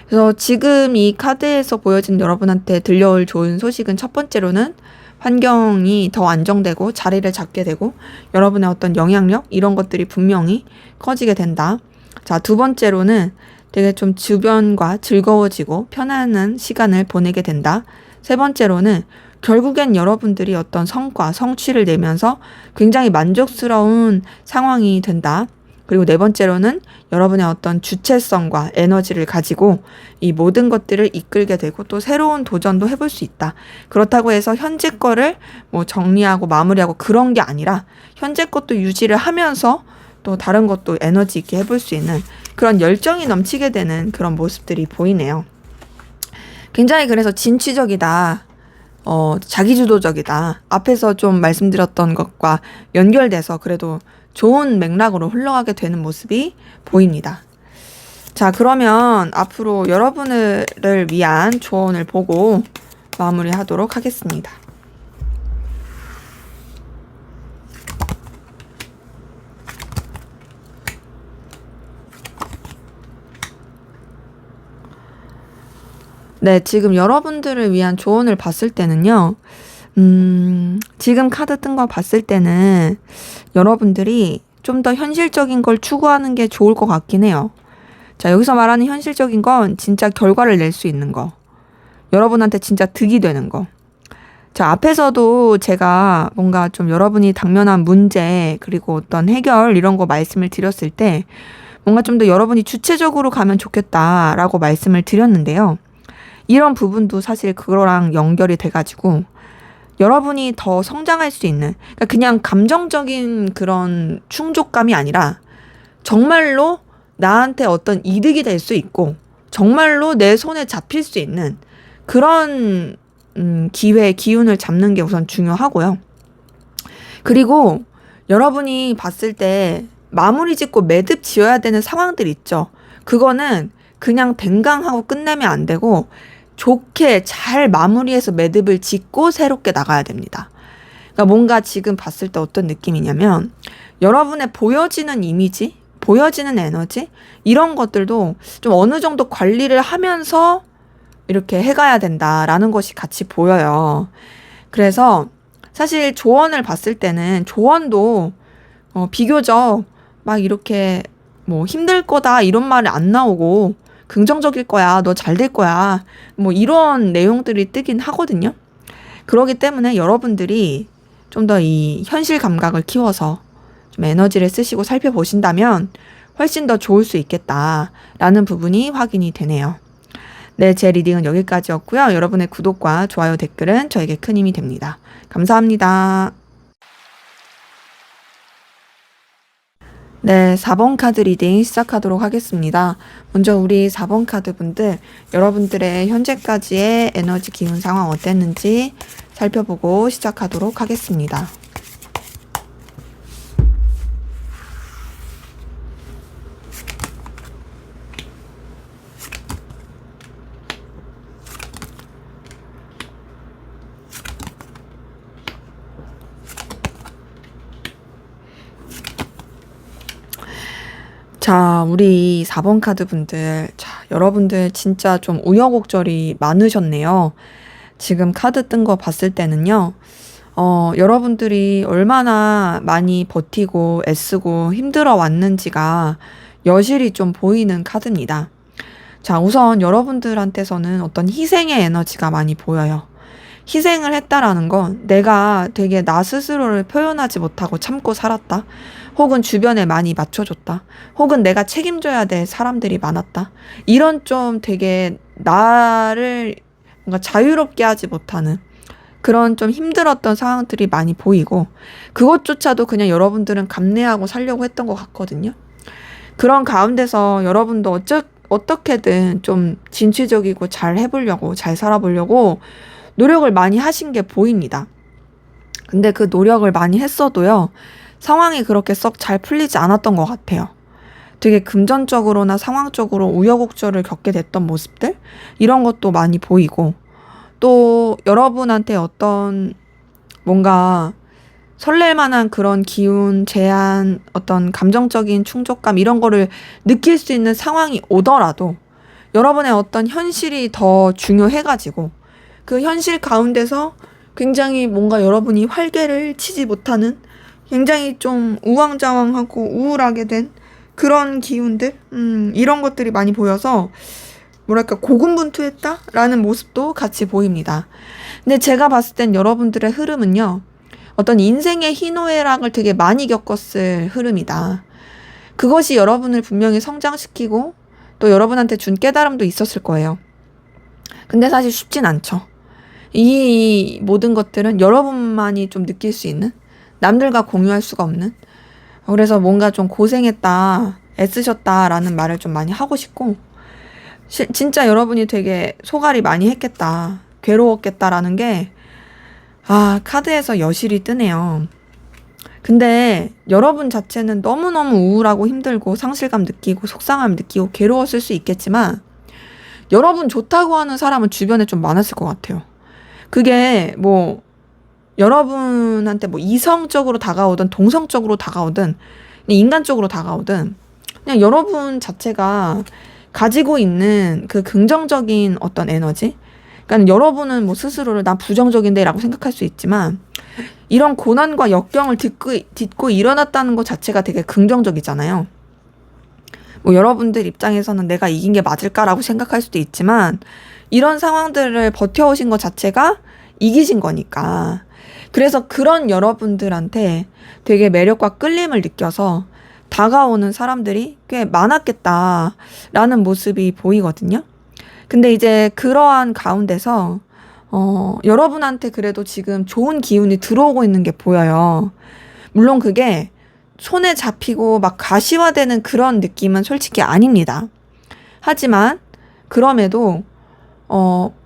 그래서 지금 이 카드에서 보여진 여러분한테 들려올 좋은 소식은 첫 번째로는 환경이 더 안정되고 자리를 잡게 되고 여러분의 어떤 영향력 이런 것들이 분명히 커지게 된다. 자, 두 번째로는 되게 좀 주변과 즐거워지고 편안한 시간을 보내게 된다. 세 번째로는 결국엔 여러분들이 어떤 성과, 성취를 내면서 굉장히 만족스러운 상황이 된다. 그리고 네 번째로는 여러분의 어떤 주체성과 에너지를 가지고 이 모든 것들을 이끌게 되고 또 새로운 도전도 해볼 수 있다. 그렇다고 해서 현재 거를 뭐 정리하고 마무리하고 그런 게 아니라 현재 것도 유지를 하면서 또 다른 것도 에너지 있게 해볼 수 있는 그런 열정이 넘치게 되는 그런 모습들이 보이네요. 굉장히 그래서 진취적이다. 자기주도적이다. 앞에서 좀 말씀드렸던 것과 연결돼서 그래도 좋은 맥락으로 흘러가게 되는 모습이 보입니다. 자, 그러면 앞으로 여러분을 위한 조언을 보고 마무리하도록 하겠습니다. 네, 지금 여러분들을 위한 조언을 봤을 때는요, 지금 카드 뜬 거 봤을 때는 여러분들이 좀 더 현실적인 걸 추구하는 게 좋을 것 같긴 해요. 자, 여기서 말하는 현실적인 건 진짜 결과를 낼 수 있는 거. 여러분한테 진짜 득이 되는 거. 자, 앞에서도 제가 뭔가 좀 여러분이 당면한 문제, 그리고 어떤 해결 이런 거 말씀을 드렸을 때 뭔가 좀 더 여러분이 주체적으로 가면 좋겠다라고 말씀을 드렸는데요. 이런 부분도 사실 그거랑 연결이 돼가지고 여러분이 더 성장할 수 있는, 그러니까 그냥 감정적인 그런 충족감이 아니라 정말로 나한테 어떤 이득이 될 수 있고 정말로 내 손에 잡힐 수 있는 그런 기운을 잡는 게 우선 중요하고요. 그리고 여러분이 봤을 때 마무리 짓고 매듭 지어야 되는 상황들 있죠. 그거는 그냥 뱅강하고 끝내면 안 되고 좋게 잘 마무리해서 매듭을 짓고 새롭게 나가야 됩니다. 그러니까 뭔가 지금 봤을 때 어떤 느낌이냐면 여러분의 보여지는 이미지, 보여지는 에너지 이런 것들도 좀 어느 정도 관리를 하면서 이렇게 해가야 된다라는 것이 같이 보여요. 그래서 사실 조언을 봤을 때는 조언도 비교적 막 이렇게 뭐 힘들 거다 이런 말이 안 나오고 긍정적일 거야, 너 잘 될 거야, 뭐 이런 내용들이 뜨긴 하거든요. 그렇기 때문에 여러분들이 좀 더 이 현실 감각을 키워서 좀 에너지를 쓰시고 살펴보신다면 훨씬 더 좋을 수 있겠다라는 부분이 확인이 되네요. 네, 제 리딩은 여기까지였고요. 여러분의 구독과 좋아요, 댓글은 저에게 큰 힘이 됩니다. 감사합니다. 네, 4번 카드 리딩 시작하도록 하겠습니다. 먼저 우리 4번 카드 분들, 여러분들의 현재까지의 에너지 기운 상황 어땠는지 살펴보고 시작하도록 하겠습니다. 자, 우리 4번 카드 분들. 자, 여러분들 진짜 좀 우여곡절이 많으셨네요. 지금 카드 뜬 거 봤을 때는요. 여러분들이 얼마나 많이 버티고 애쓰고 힘들어 왔는지가 여실히 좀 보이는 카드입니다. 자, 우선 여러분들한테서는 어떤 희생의 에너지가 많이 보여요. 희생을 했다라는 건 내가 되게 나 스스로를 표현하지 못하고 참고 살았다. 혹은 주변에 많이 맞춰줬다. 혹은 내가 책임져야 될 사람들이 많았다. 이런 좀 되게 나를 뭔가 자유롭게 하지 못하는 그런 좀 힘들었던 상황들이 많이 보이고 그것조차도 그냥 여러분들은 감내하고 살려고 했던 것 같거든요. 그런 가운데서 여러분도 어떻게든 좀 진취적이고 잘 해보려고, 잘 살아보려고 노력을 많이 하신 게 보입니다. 근데 그 노력을 많이 했어도요, 상황이 그렇게 썩 잘 풀리지 않았던 것 같아요. 되게 금전적으로나 상황적으로 우여곡절을 겪게 됐던 모습들? 이런 것도 많이 보이고, 또 여러분한테 어떤 뭔가 설렐 만한 그런 기운, 제한, 어떤 감정적인 충족감 이런 거를 느낄 수 있는 상황이 오더라도 여러분의 어떤 현실이 더 중요해가지고 그 현실 가운데서 굉장히 뭔가 여러분이 활개를 치지 못하는 굉장히 좀 우왕좌왕하고 우울하게 된 그런 기운들, 이런 것들이 많이 보여서 뭐랄까 고군분투했다라는 모습도 같이 보입니다. 근데 제가 봤을 땐 여러분들의 흐름은요, 어떤 인생의 희노애락을 되게 많이 겪었을 흐름이다. 그것이 여러분을 분명히 성장시키고 또 여러분한테 준 깨달음도 있었을 거예요. 근데 사실 쉽진 않죠. 이 모든 것들은 여러분만이 좀 느낄 수 있는, 남들과 공유할 수가 없는, 그래서 뭔가 좀 고생했다, 애쓰셨다라는 말을 좀 많이 하고 싶고, 진짜 여러분이 되게 소갈이 많이 했겠다. 괴로웠겠다라는 게, 카드에서 여실히 뜨네요. 근데 여러분 자체는 너무너무 우울하고 힘들고 상실감 느끼고 속상함 느끼고 괴로웠을 수 있겠지만, 여러분 좋다고 하는 사람은 주변에 좀 많았을 것 같아요. 그게 뭐, 여러분한테 뭐 이성적으로 다가오든 동성적으로 다가오든 인간적으로 다가오든 그냥 여러분 자체가 가지고 있는 그 긍정적인 어떤 에너지, 그러니까 여러분은 뭐 스스로를 난 부정적인데 라고 생각할 수 있지만 이런 고난과 역경을 딛고 일어났다는 것 자체가 되게 긍정적이잖아요. 뭐 여러분들 입장에서는 내가 이긴 게 맞을까라고 생각할 수도 있지만 이런 상황들을 버텨오신 것 자체가 이기신 거니까. 그래서 그런 여러분들한테 되게 매력과 끌림을 느껴서 다가오는 사람들이 꽤 많았겠다라는 모습이 보이거든요. 근데 이제 그러한 가운데서 여러분한테 그래도 지금 좋은 기운이 들어오고 있는 게 보여요. 물론 그게 손에 잡히고 막 가시화되는 그런 느낌은 솔직히 아닙니다. 하지만 그럼에도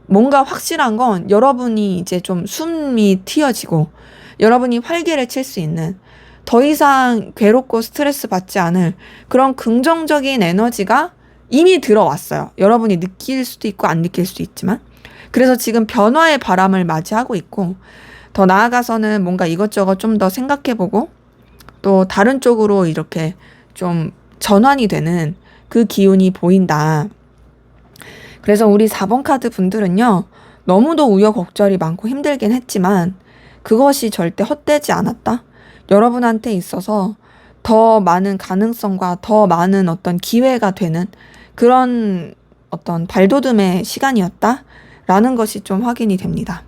뭔가 확실한 건 여러분이 이제 좀 숨이 튀어지고 여러분이 활기를 칠 수 있는 더 이상 괴롭고 스트레스 받지 않을 그런 긍정적인 에너지가 이미 들어왔어요. 여러분이 느낄 수도 있고 안 느낄 수도 있지만. 그래서 지금 변화의 바람을 맞이하고 있고 더 나아가서는 뭔가 이것저것 좀 더 생각해보고 또 다른 쪽으로 이렇게 좀 전환이 되는 그 기운이 보인다. 그래서 우리 4번 카드 분들은요, 너무도 우여곡절이 많고 힘들긴 했지만 그것이 절대 헛되지 않았다. 여러분한테 있어서 더 많은 가능성과 더 많은 어떤 기회가 되는 그런 어떤 발돋움의 시간이었다라는 것이 좀 확인이 됩니다.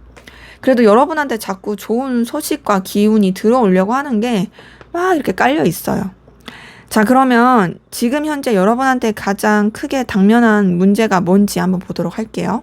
그래도 여러분한테 자꾸 좋은 소식과 기운이 들어오려고 하는 게 막 이렇게 깔려 있어요. 자, 그러면 지금 현재 여러분한테 가장 크게 당면한 문제가 뭔지 한번 보도록 할게요.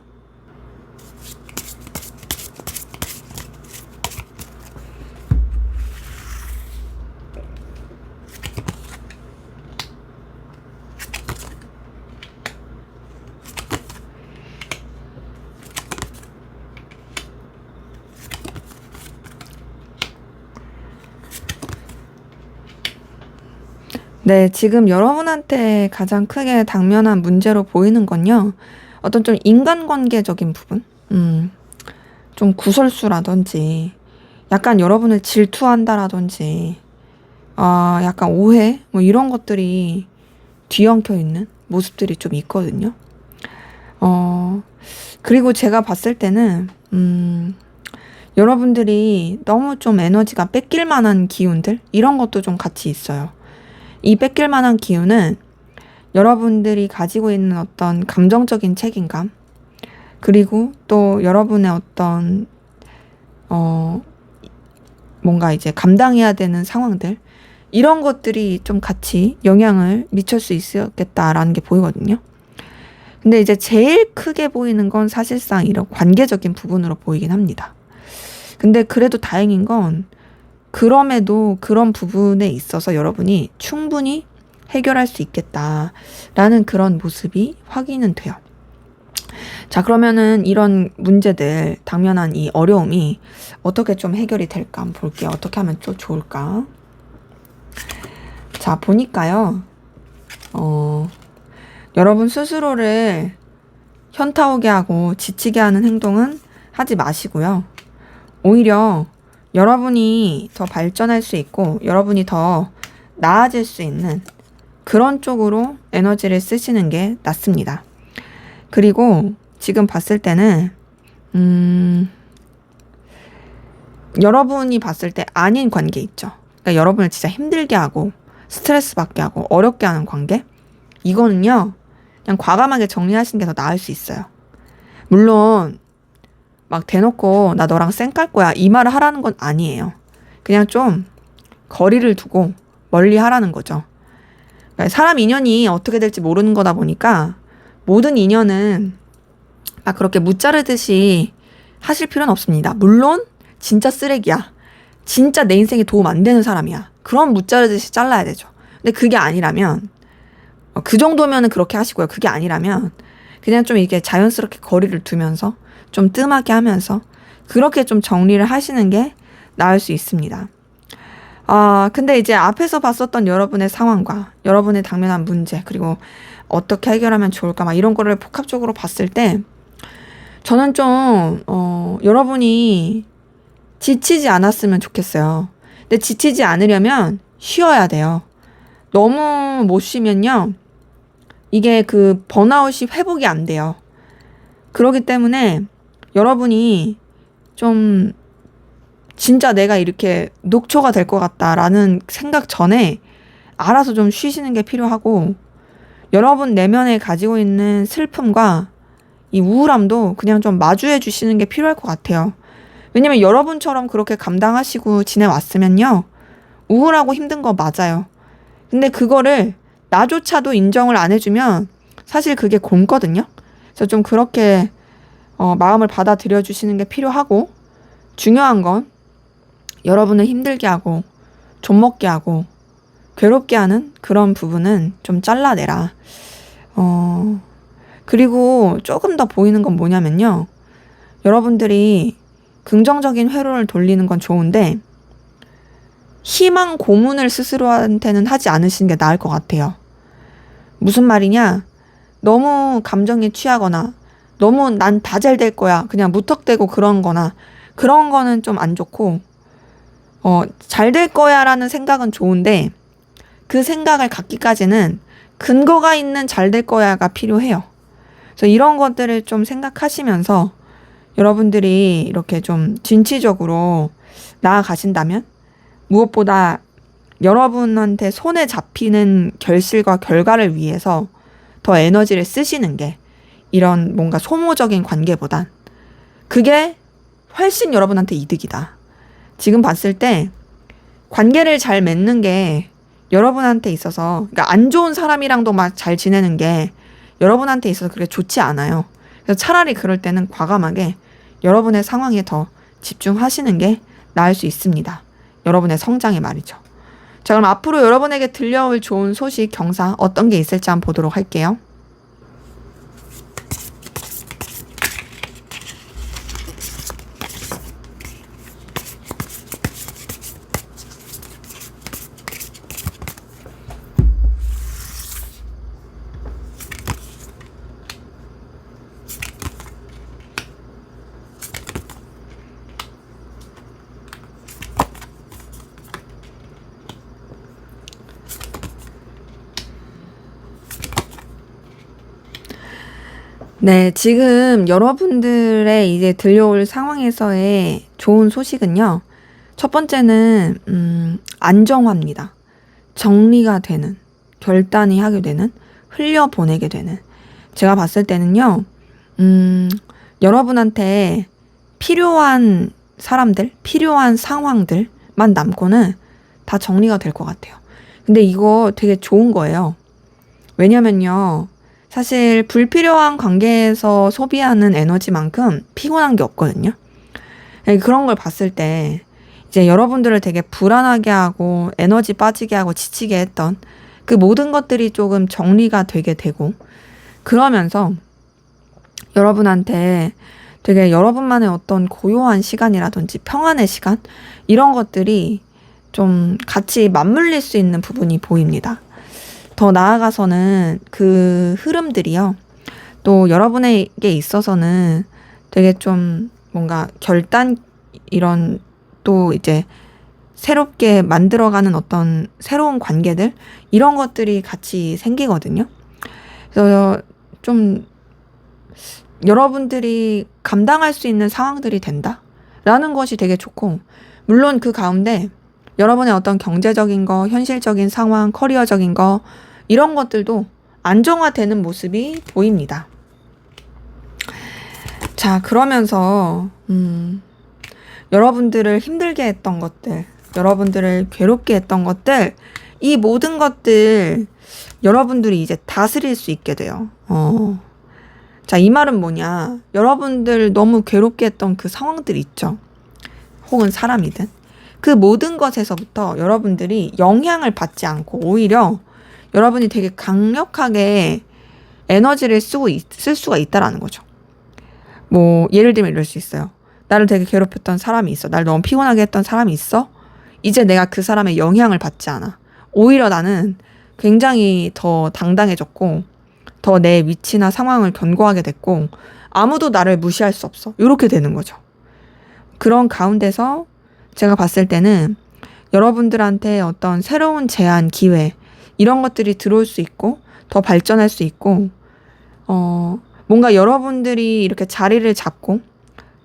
네, 지금 여러분한테 가장 크게 당면한 문제로 보이는 건요. 어떤 좀 인간관계적인 부분? 좀 구설수라든지, 약간 여러분을 질투한다라든지, 약간 오해? 뭐 이런 것들이 뒤엉켜 있는 모습들이 좀 있거든요. 그리고 제가 봤을 때는, 여러분들이 너무 좀 에너지가 뺏길 만한 기운들? 이런 것도 좀 같이 있어요. 이 뺏길 만한 기운은 여러분들이 가지고 있는 어떤 감정적인 책임감, 그리고 또 여러분의 어떤, 뭔가 이제 감당해야 되는 상황들, 이런 것들이 좀 같이 영향을 미칠 수 있겠다라는 게 보이거든요. 근데 이제 제일 크게 보이는 건 사실상 이런 관계적인 부분으로 보이긴 합니다. 근데 그래도 다행인 건 그럼에도 그런 부분에 있어서 여러분이 충분히 해결할 수 있겠다라는 그런 모습이 확인은 돼요. 자, 그러면은 이런 문제들, 당면한 이 어려움이 어떻게 좀 해결이 될까 한번 볼게요. 어떻게 하면 좀 좋을까? 자, 보니까요. 여러분 스스로를 현타오게 하고 지치게 하는 행동은 하지 마시고요. 오히려 여러분이 더 발전할 수 있고 여러분이 더 나아질 수 있는 그런 쪽으로 에너지를 쓰시는 게 낫습니다. 그리고 지금 봤을 때는 여러분이 봤을 때 아닌 관계 있죠. 그러니까 여러분을 진짜 힘들게 하고 스트레스 받게 하고 어렵게 하는 관계, 이거는요 그냥 과감하게 정리하시는 게 더 나을 수 있어요. 물론 막 대놓고 나 너랑 쌩 깔 거야 이 말을 하라는 건 아니에요. 그냥 좀 거리를 두고 멀리 하라는 거죠. 그러니까 사람 인연이 어떻게 될지 모르는 거다 보니까 모든 인연은 막 그렇게 무자르듯이 하실 필요는 없습니다. 물론 진짜 쓰레기야, 진짜 내 인생에 도움 안 되는 사람이야, 그럼 무자르듯이 잘라야 되죠. 근데 그게 아니라면 그 정도면은 그렇게 하시고요. 그게 아니라면 그냥 좀 이게 자연스럽게 거리를 두면서 좀 뜸하게 하면서 그렇게 좀 정리를 하시는 게 나을 수 있습니다. 근데 이제 앞에서 봤었던 여러분의 상황과 여러분의 당면한 문제, 그리고 어떻게 해결하면 좋을까, 막 이런 거를 복합적으로 봤을 때, 저는 좀, 여러분이 지치지 않았으면 좋겠어요. 근데 지치지 않으려면 쉬어야 돼요. 너무 못 쉬면요, 이게 그 번아웃이 회복이 안 돼요. 그렇기 때문에 여러분이 좀 진짜 내가 이렇게 녹초가 될 것 같다라는 생각 전에 알아서 좀 쉬시는 게 필요하고, 여러분 내면에 가지고 있는 슬픔과 이 우울함도 그냥 좀 마주해 주시는 게 필요할 것 같아요. 왜냐면 여러분처럼 그렇게 감당하시고 지내왔으면요, 우울하고 힘든 거 맞아요. 근데 그거를 나조차도 인정을 안 해주면 사실 그게 곪거든요. 그래서 좀 그렇게 마음을 받아들여 주시는 게 필요하고, 중요한 건 여러분을 힘들게 하고 좀먹게 하고 괴롭게 하는 그런 부분은 좀 잘라내라. 그리고 조금 더 보이는 건 뭐냐면요, 여러분들이 긍정적인 회로를 돌리는 건 좋은데 희망 고문을 스스로한테는 하지 않으시는 게 나을 것 같아요. 무슨 말이냐, 너무 감정에 취하거나 너무 난 다 잘 될 거야 그냥 무턱대고 그런 거는 좀 안 좋고, 잘 될 거야 라는 생각은 좋은데 그 생각을 갖기까지는 근거가 있는 잘 될 거야가 필요해요. 그래서 이런 것들을 좀 생각하시면서 여러분들이 이렇게 좀 진취적으로 나아가신다면, 무엇보다 여러분한테 손에 잡히는 결실과 결과를 위해서 더 에너지를 쓰시는 게, 이런 뭔가 소모적인 관계보단 그게 훨씬 여러분한테 이득이다. 지금 봤을 때 관계를 잘 맺는 게 여러분한테 있어서, 그러니까 안 좋은 사람이랑도 막 잘 지내는 게 여러분한테 있어서 그렇게 좋지 않아요. 그래서 차라리 그럴 때는 과감하게 여러분의 상황에 더 집중하시는 게 나을 수 있습니다. 여러분의 성장에 말이죠. 자, 그럼 앞으로 여러분에게 들려올 좋은 소식, 경사 어떤 게 있을지 한번 보도록 할게요. 네, 지금 여러분들의 이제 들려올 상황에서의 좋은 소식은요, 첫 번째는, 안정화입니다. 정리가 되는, 결단이 하게 되는, 흘려보내게 되는. 제가 봤을 때는요, 여러분한테 필요한 사람들, 필요한 상황들만 남고는 다 정리가 될 것 같아요. 근데 이거 되게 좋은 거예요. 왜냐면요, 사실 불필요한 관계에서 소비하는 에너지만큼 피곤한 게 없거든요. 그런 걸 봤을 때 이제 여러분들을 되게 불안하게 하고 에너지 빠지게 하고 지치게 했던 그 모든 것들이 조금 정리가 되게 되고, 그러면서 여러분한테 되게 여러분만의 어떤 고요한 시간이라든지 평안의 시간, 이런 것들이 좀 같이 맞물릴 수 있는 부분이 보입니다. 더 나아가서는 그 흐름들이요, 또 여러분에게 있어서는 되게 좀 뭔가 결단, 이런 또 이제 새롭게 만들어가는 어떤 새로운 관계들, 이런 것들이 같이 생기거든요. 그래서 좀 여러분들이 감당할 수 있는 상황들이 된다라는 것이 되게 좋고, 물론 그 가운데 여러분의 어떤 경제적인 거, 현실적인 상황, 커리어적인 거, 이런 것들도 안정화되는 모습이 보입니다. 자, 그러면서 여러분들을 힘들게 했던 것들, 여러분들을 괴롭게 했던 것들, 이 모든 것들 여러분들이 이제 다스릴 수 있게 돼요. 자, 이 말은 뭐냐, 여러분들 너무 괴롭게 했던 그 상황들 있죠, 혹은 사람이든, 그 모든 것에서부터 여러분들이 영향을 받지 않고 오히려 여러분이 되게 강력하게 에너지를 쓸 수가 있다라는 거죠. 뭐 예를 들면 이럴 수 있어요. 나를 되게 괴롭혔던 사람이 있어. 나를 너무 피곤하게 했던 사람이 있어. 이제 내가 그 사람의 영향을 받지 않아. 오히려 나는 굉장히 더 당당해졌고 더 내 위치나 상황을 견고하게 됐고 아무도 나를 무시할 수 없어. 이렇게 되는 거죠. 그런 가운데서 제가 봤을 때는 여러분들한테 어떤 새로운 제안, 기회 이런 것들이 들어올 수 있고 더 발전할 수 있고 뭔가 여러분들이 이렇게 자리를 잡고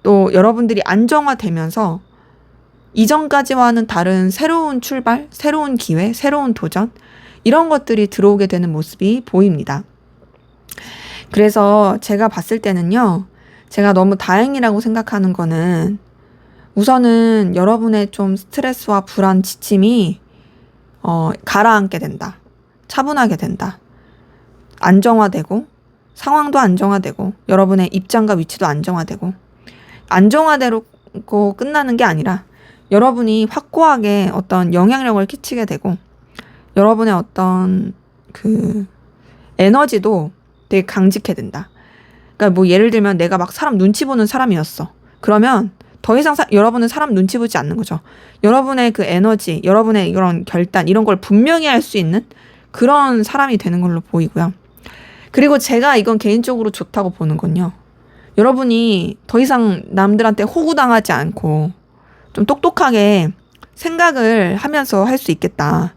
또 여러분들이 안정화되면서 이전까지와는 다른 새로운 출발, 새로운 기회, 새로운 도전 이런 것들이 들어오게 되는 모습이 보입니다. 그래서 제가 봤을 때는요. 제가 너무 다행이라고 생각하는 거는 우선은 여러분의 좀 스트레스와 불안, 지침이 가라앉게 된다. 차분하게 된다. 안정화되고 상황도 안정화되고 여러분의 입장과 위치도 안정화되고 안정화되고 끝나는 게 아니라 여러분이 확고하게 어떤 영향력을 끼치게 되고 여러분의 어떤 그 에너지도 되게 강직해 된다. 그러니까 뭐 예를 들면 내가 막 사람 눈치 보는 사람이었어. 그러면 더 이상 여러분은 사람 눈치 보지 않는 거죠. 여러분의 그 에너지, 여러분의 이런 결단 이런 걸 분명히 할 수 있는 그런 사람이 되는 걸로 보이고요. 그리고 제가 이건 개인적으로 좋다고 보는 건요. 여러분이 더 이상 남들한테 호구당하지 않고 좀 똑똑하게 생각을 하면서 할 수 있겠다.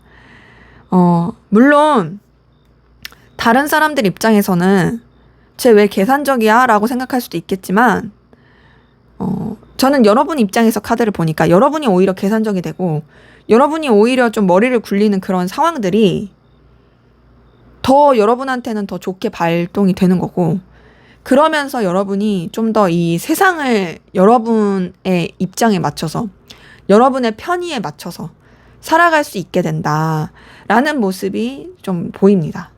물론 다른 사람들 입장에서는 쟤 왜 계산적이야? 라고 생각할 수도 있겠지만 저는 여러분 입장에서 카드를 보니까 여러분이 오히려 계산적이 되고 여러분이 오히려 좀 머리를 굴리는 그런 상황들이 더 여러분한테는 더 좋게 발동이 되는 거고 그러면서 여러분이 좀 더 이 세상을 여러분의 입장에 맞춰서 여러분의 편의에 맞춰서 살아갈 수 있게 된다라는 모습이 좀 보입니다.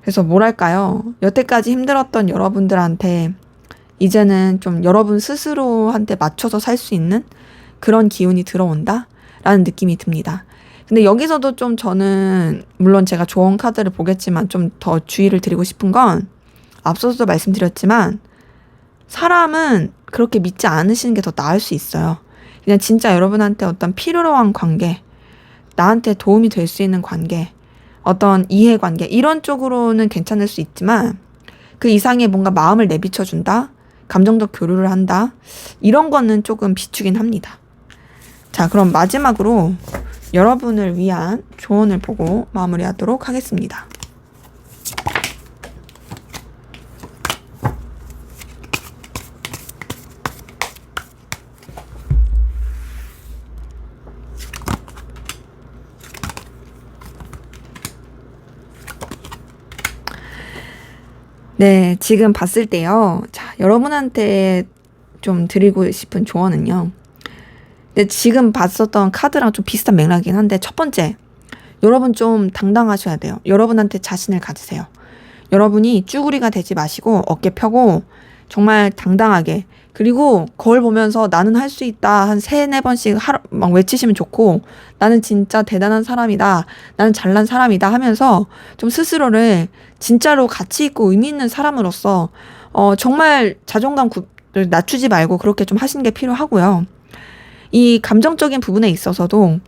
그래서 뭐랄까요? 여태까지 힘들었던 여러분들한테 이제는 좀 여러분 스스로한테 맞춰서 살 수 있는 그런 기운이 들어온다라는 느낌이 듭니다. 근데 여기서도 좀 저는 물론 제가 좋은 카드를 보겠지만 좀 더 주의를 드리고 싶은 건 앞서서도 말씀드렸지만 사람은 그렇게 믿지 않으시는 게 더 나을 수 있어요. 그냥 진짜 여러분한테 어떤 필요로 한 관계, 나한테 도움이 될 수 있는 관계, 어떤 이해관계 이런 쪽으로는 괜찮을 수 있지만 그 이상의 뭔가 마음을 내비쳐준다, 감정적 교류를 한다 이런 거는 조금 비추긴 합니다. 자, 그럼 마지막으로 여러분을 위한 조언을 보고 마무리하도록 하겠습니다. 네, 지금 봤을 때요. 자, 여러분한테 좀 드리고 싶은 조언은요. 근데 지금 봤었던 카드랑 좀 비슷한 맥락이긴 한데 첫 번째, 여러분 좀 당당하셔야 돼요. 여러분한테 자신을 가지세요. 여러분이 쭈구리가 되지 마시고 어깨 펴고 정말 당당하게 그리고 거울 보면서 나는 할 수 있다 한 3-4번씩 막 외치시면 좋고 나는 진짜 대단한 사람이다. 나는 잘난 사람이다 하면서 좀 스스로를 진짜로 가치 있고 의미 있는 사람으로서 정말 자존감을 낮추지 말고 그렇게 좀 하시는 게 필요하고요. 이 감정적인 부분에 있어서도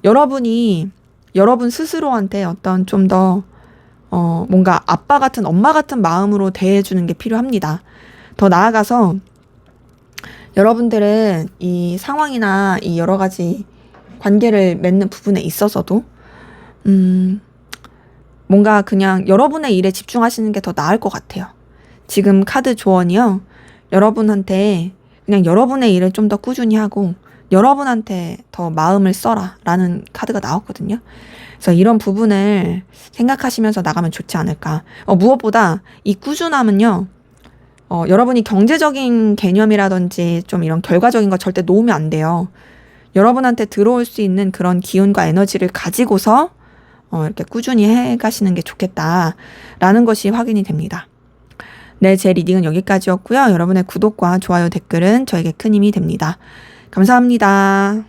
여러분이 여러분 스스로한테 어떤 좀 더 뭔가 아빠 같은 엄마 같은 마음으로 대해주는 게 필요합니다. 더 나아가서 여러분들은 이 상황이나 이 여러 가지 관계를 맺는 부분에 있어서도 뭔가 그냥 여러분의 일에 집중하시는 게 더 나을 것 같아요. 지금 카드 조언이요. 여러분한테 그냥 여러분의 일을 좀 더 꾸준히 하고 여러분한테 더 마음을 써라 라는 카드가 나왔거든요. 그래서 이런 부분을 생각하시면서 나가면 좋지 않을까. 무엇보다 이 꾸준함은요. 여러분이 경제적인 개념이라든지 좀 이런 결과적인 거 절대 놓으면 안 돼요. 여러분한테 들어올 수 있는 그런 기운과 에너지를 가지고서 이렇게 꾸준히 해가시는 게 좋겠다라는 것이 확인이 됩니다. 네, 제 리딩은 여기까지였고요. 여러분의 구독과 좋아요, 댓글은 저에게 큰 힘이 됩니다. 감사합니다.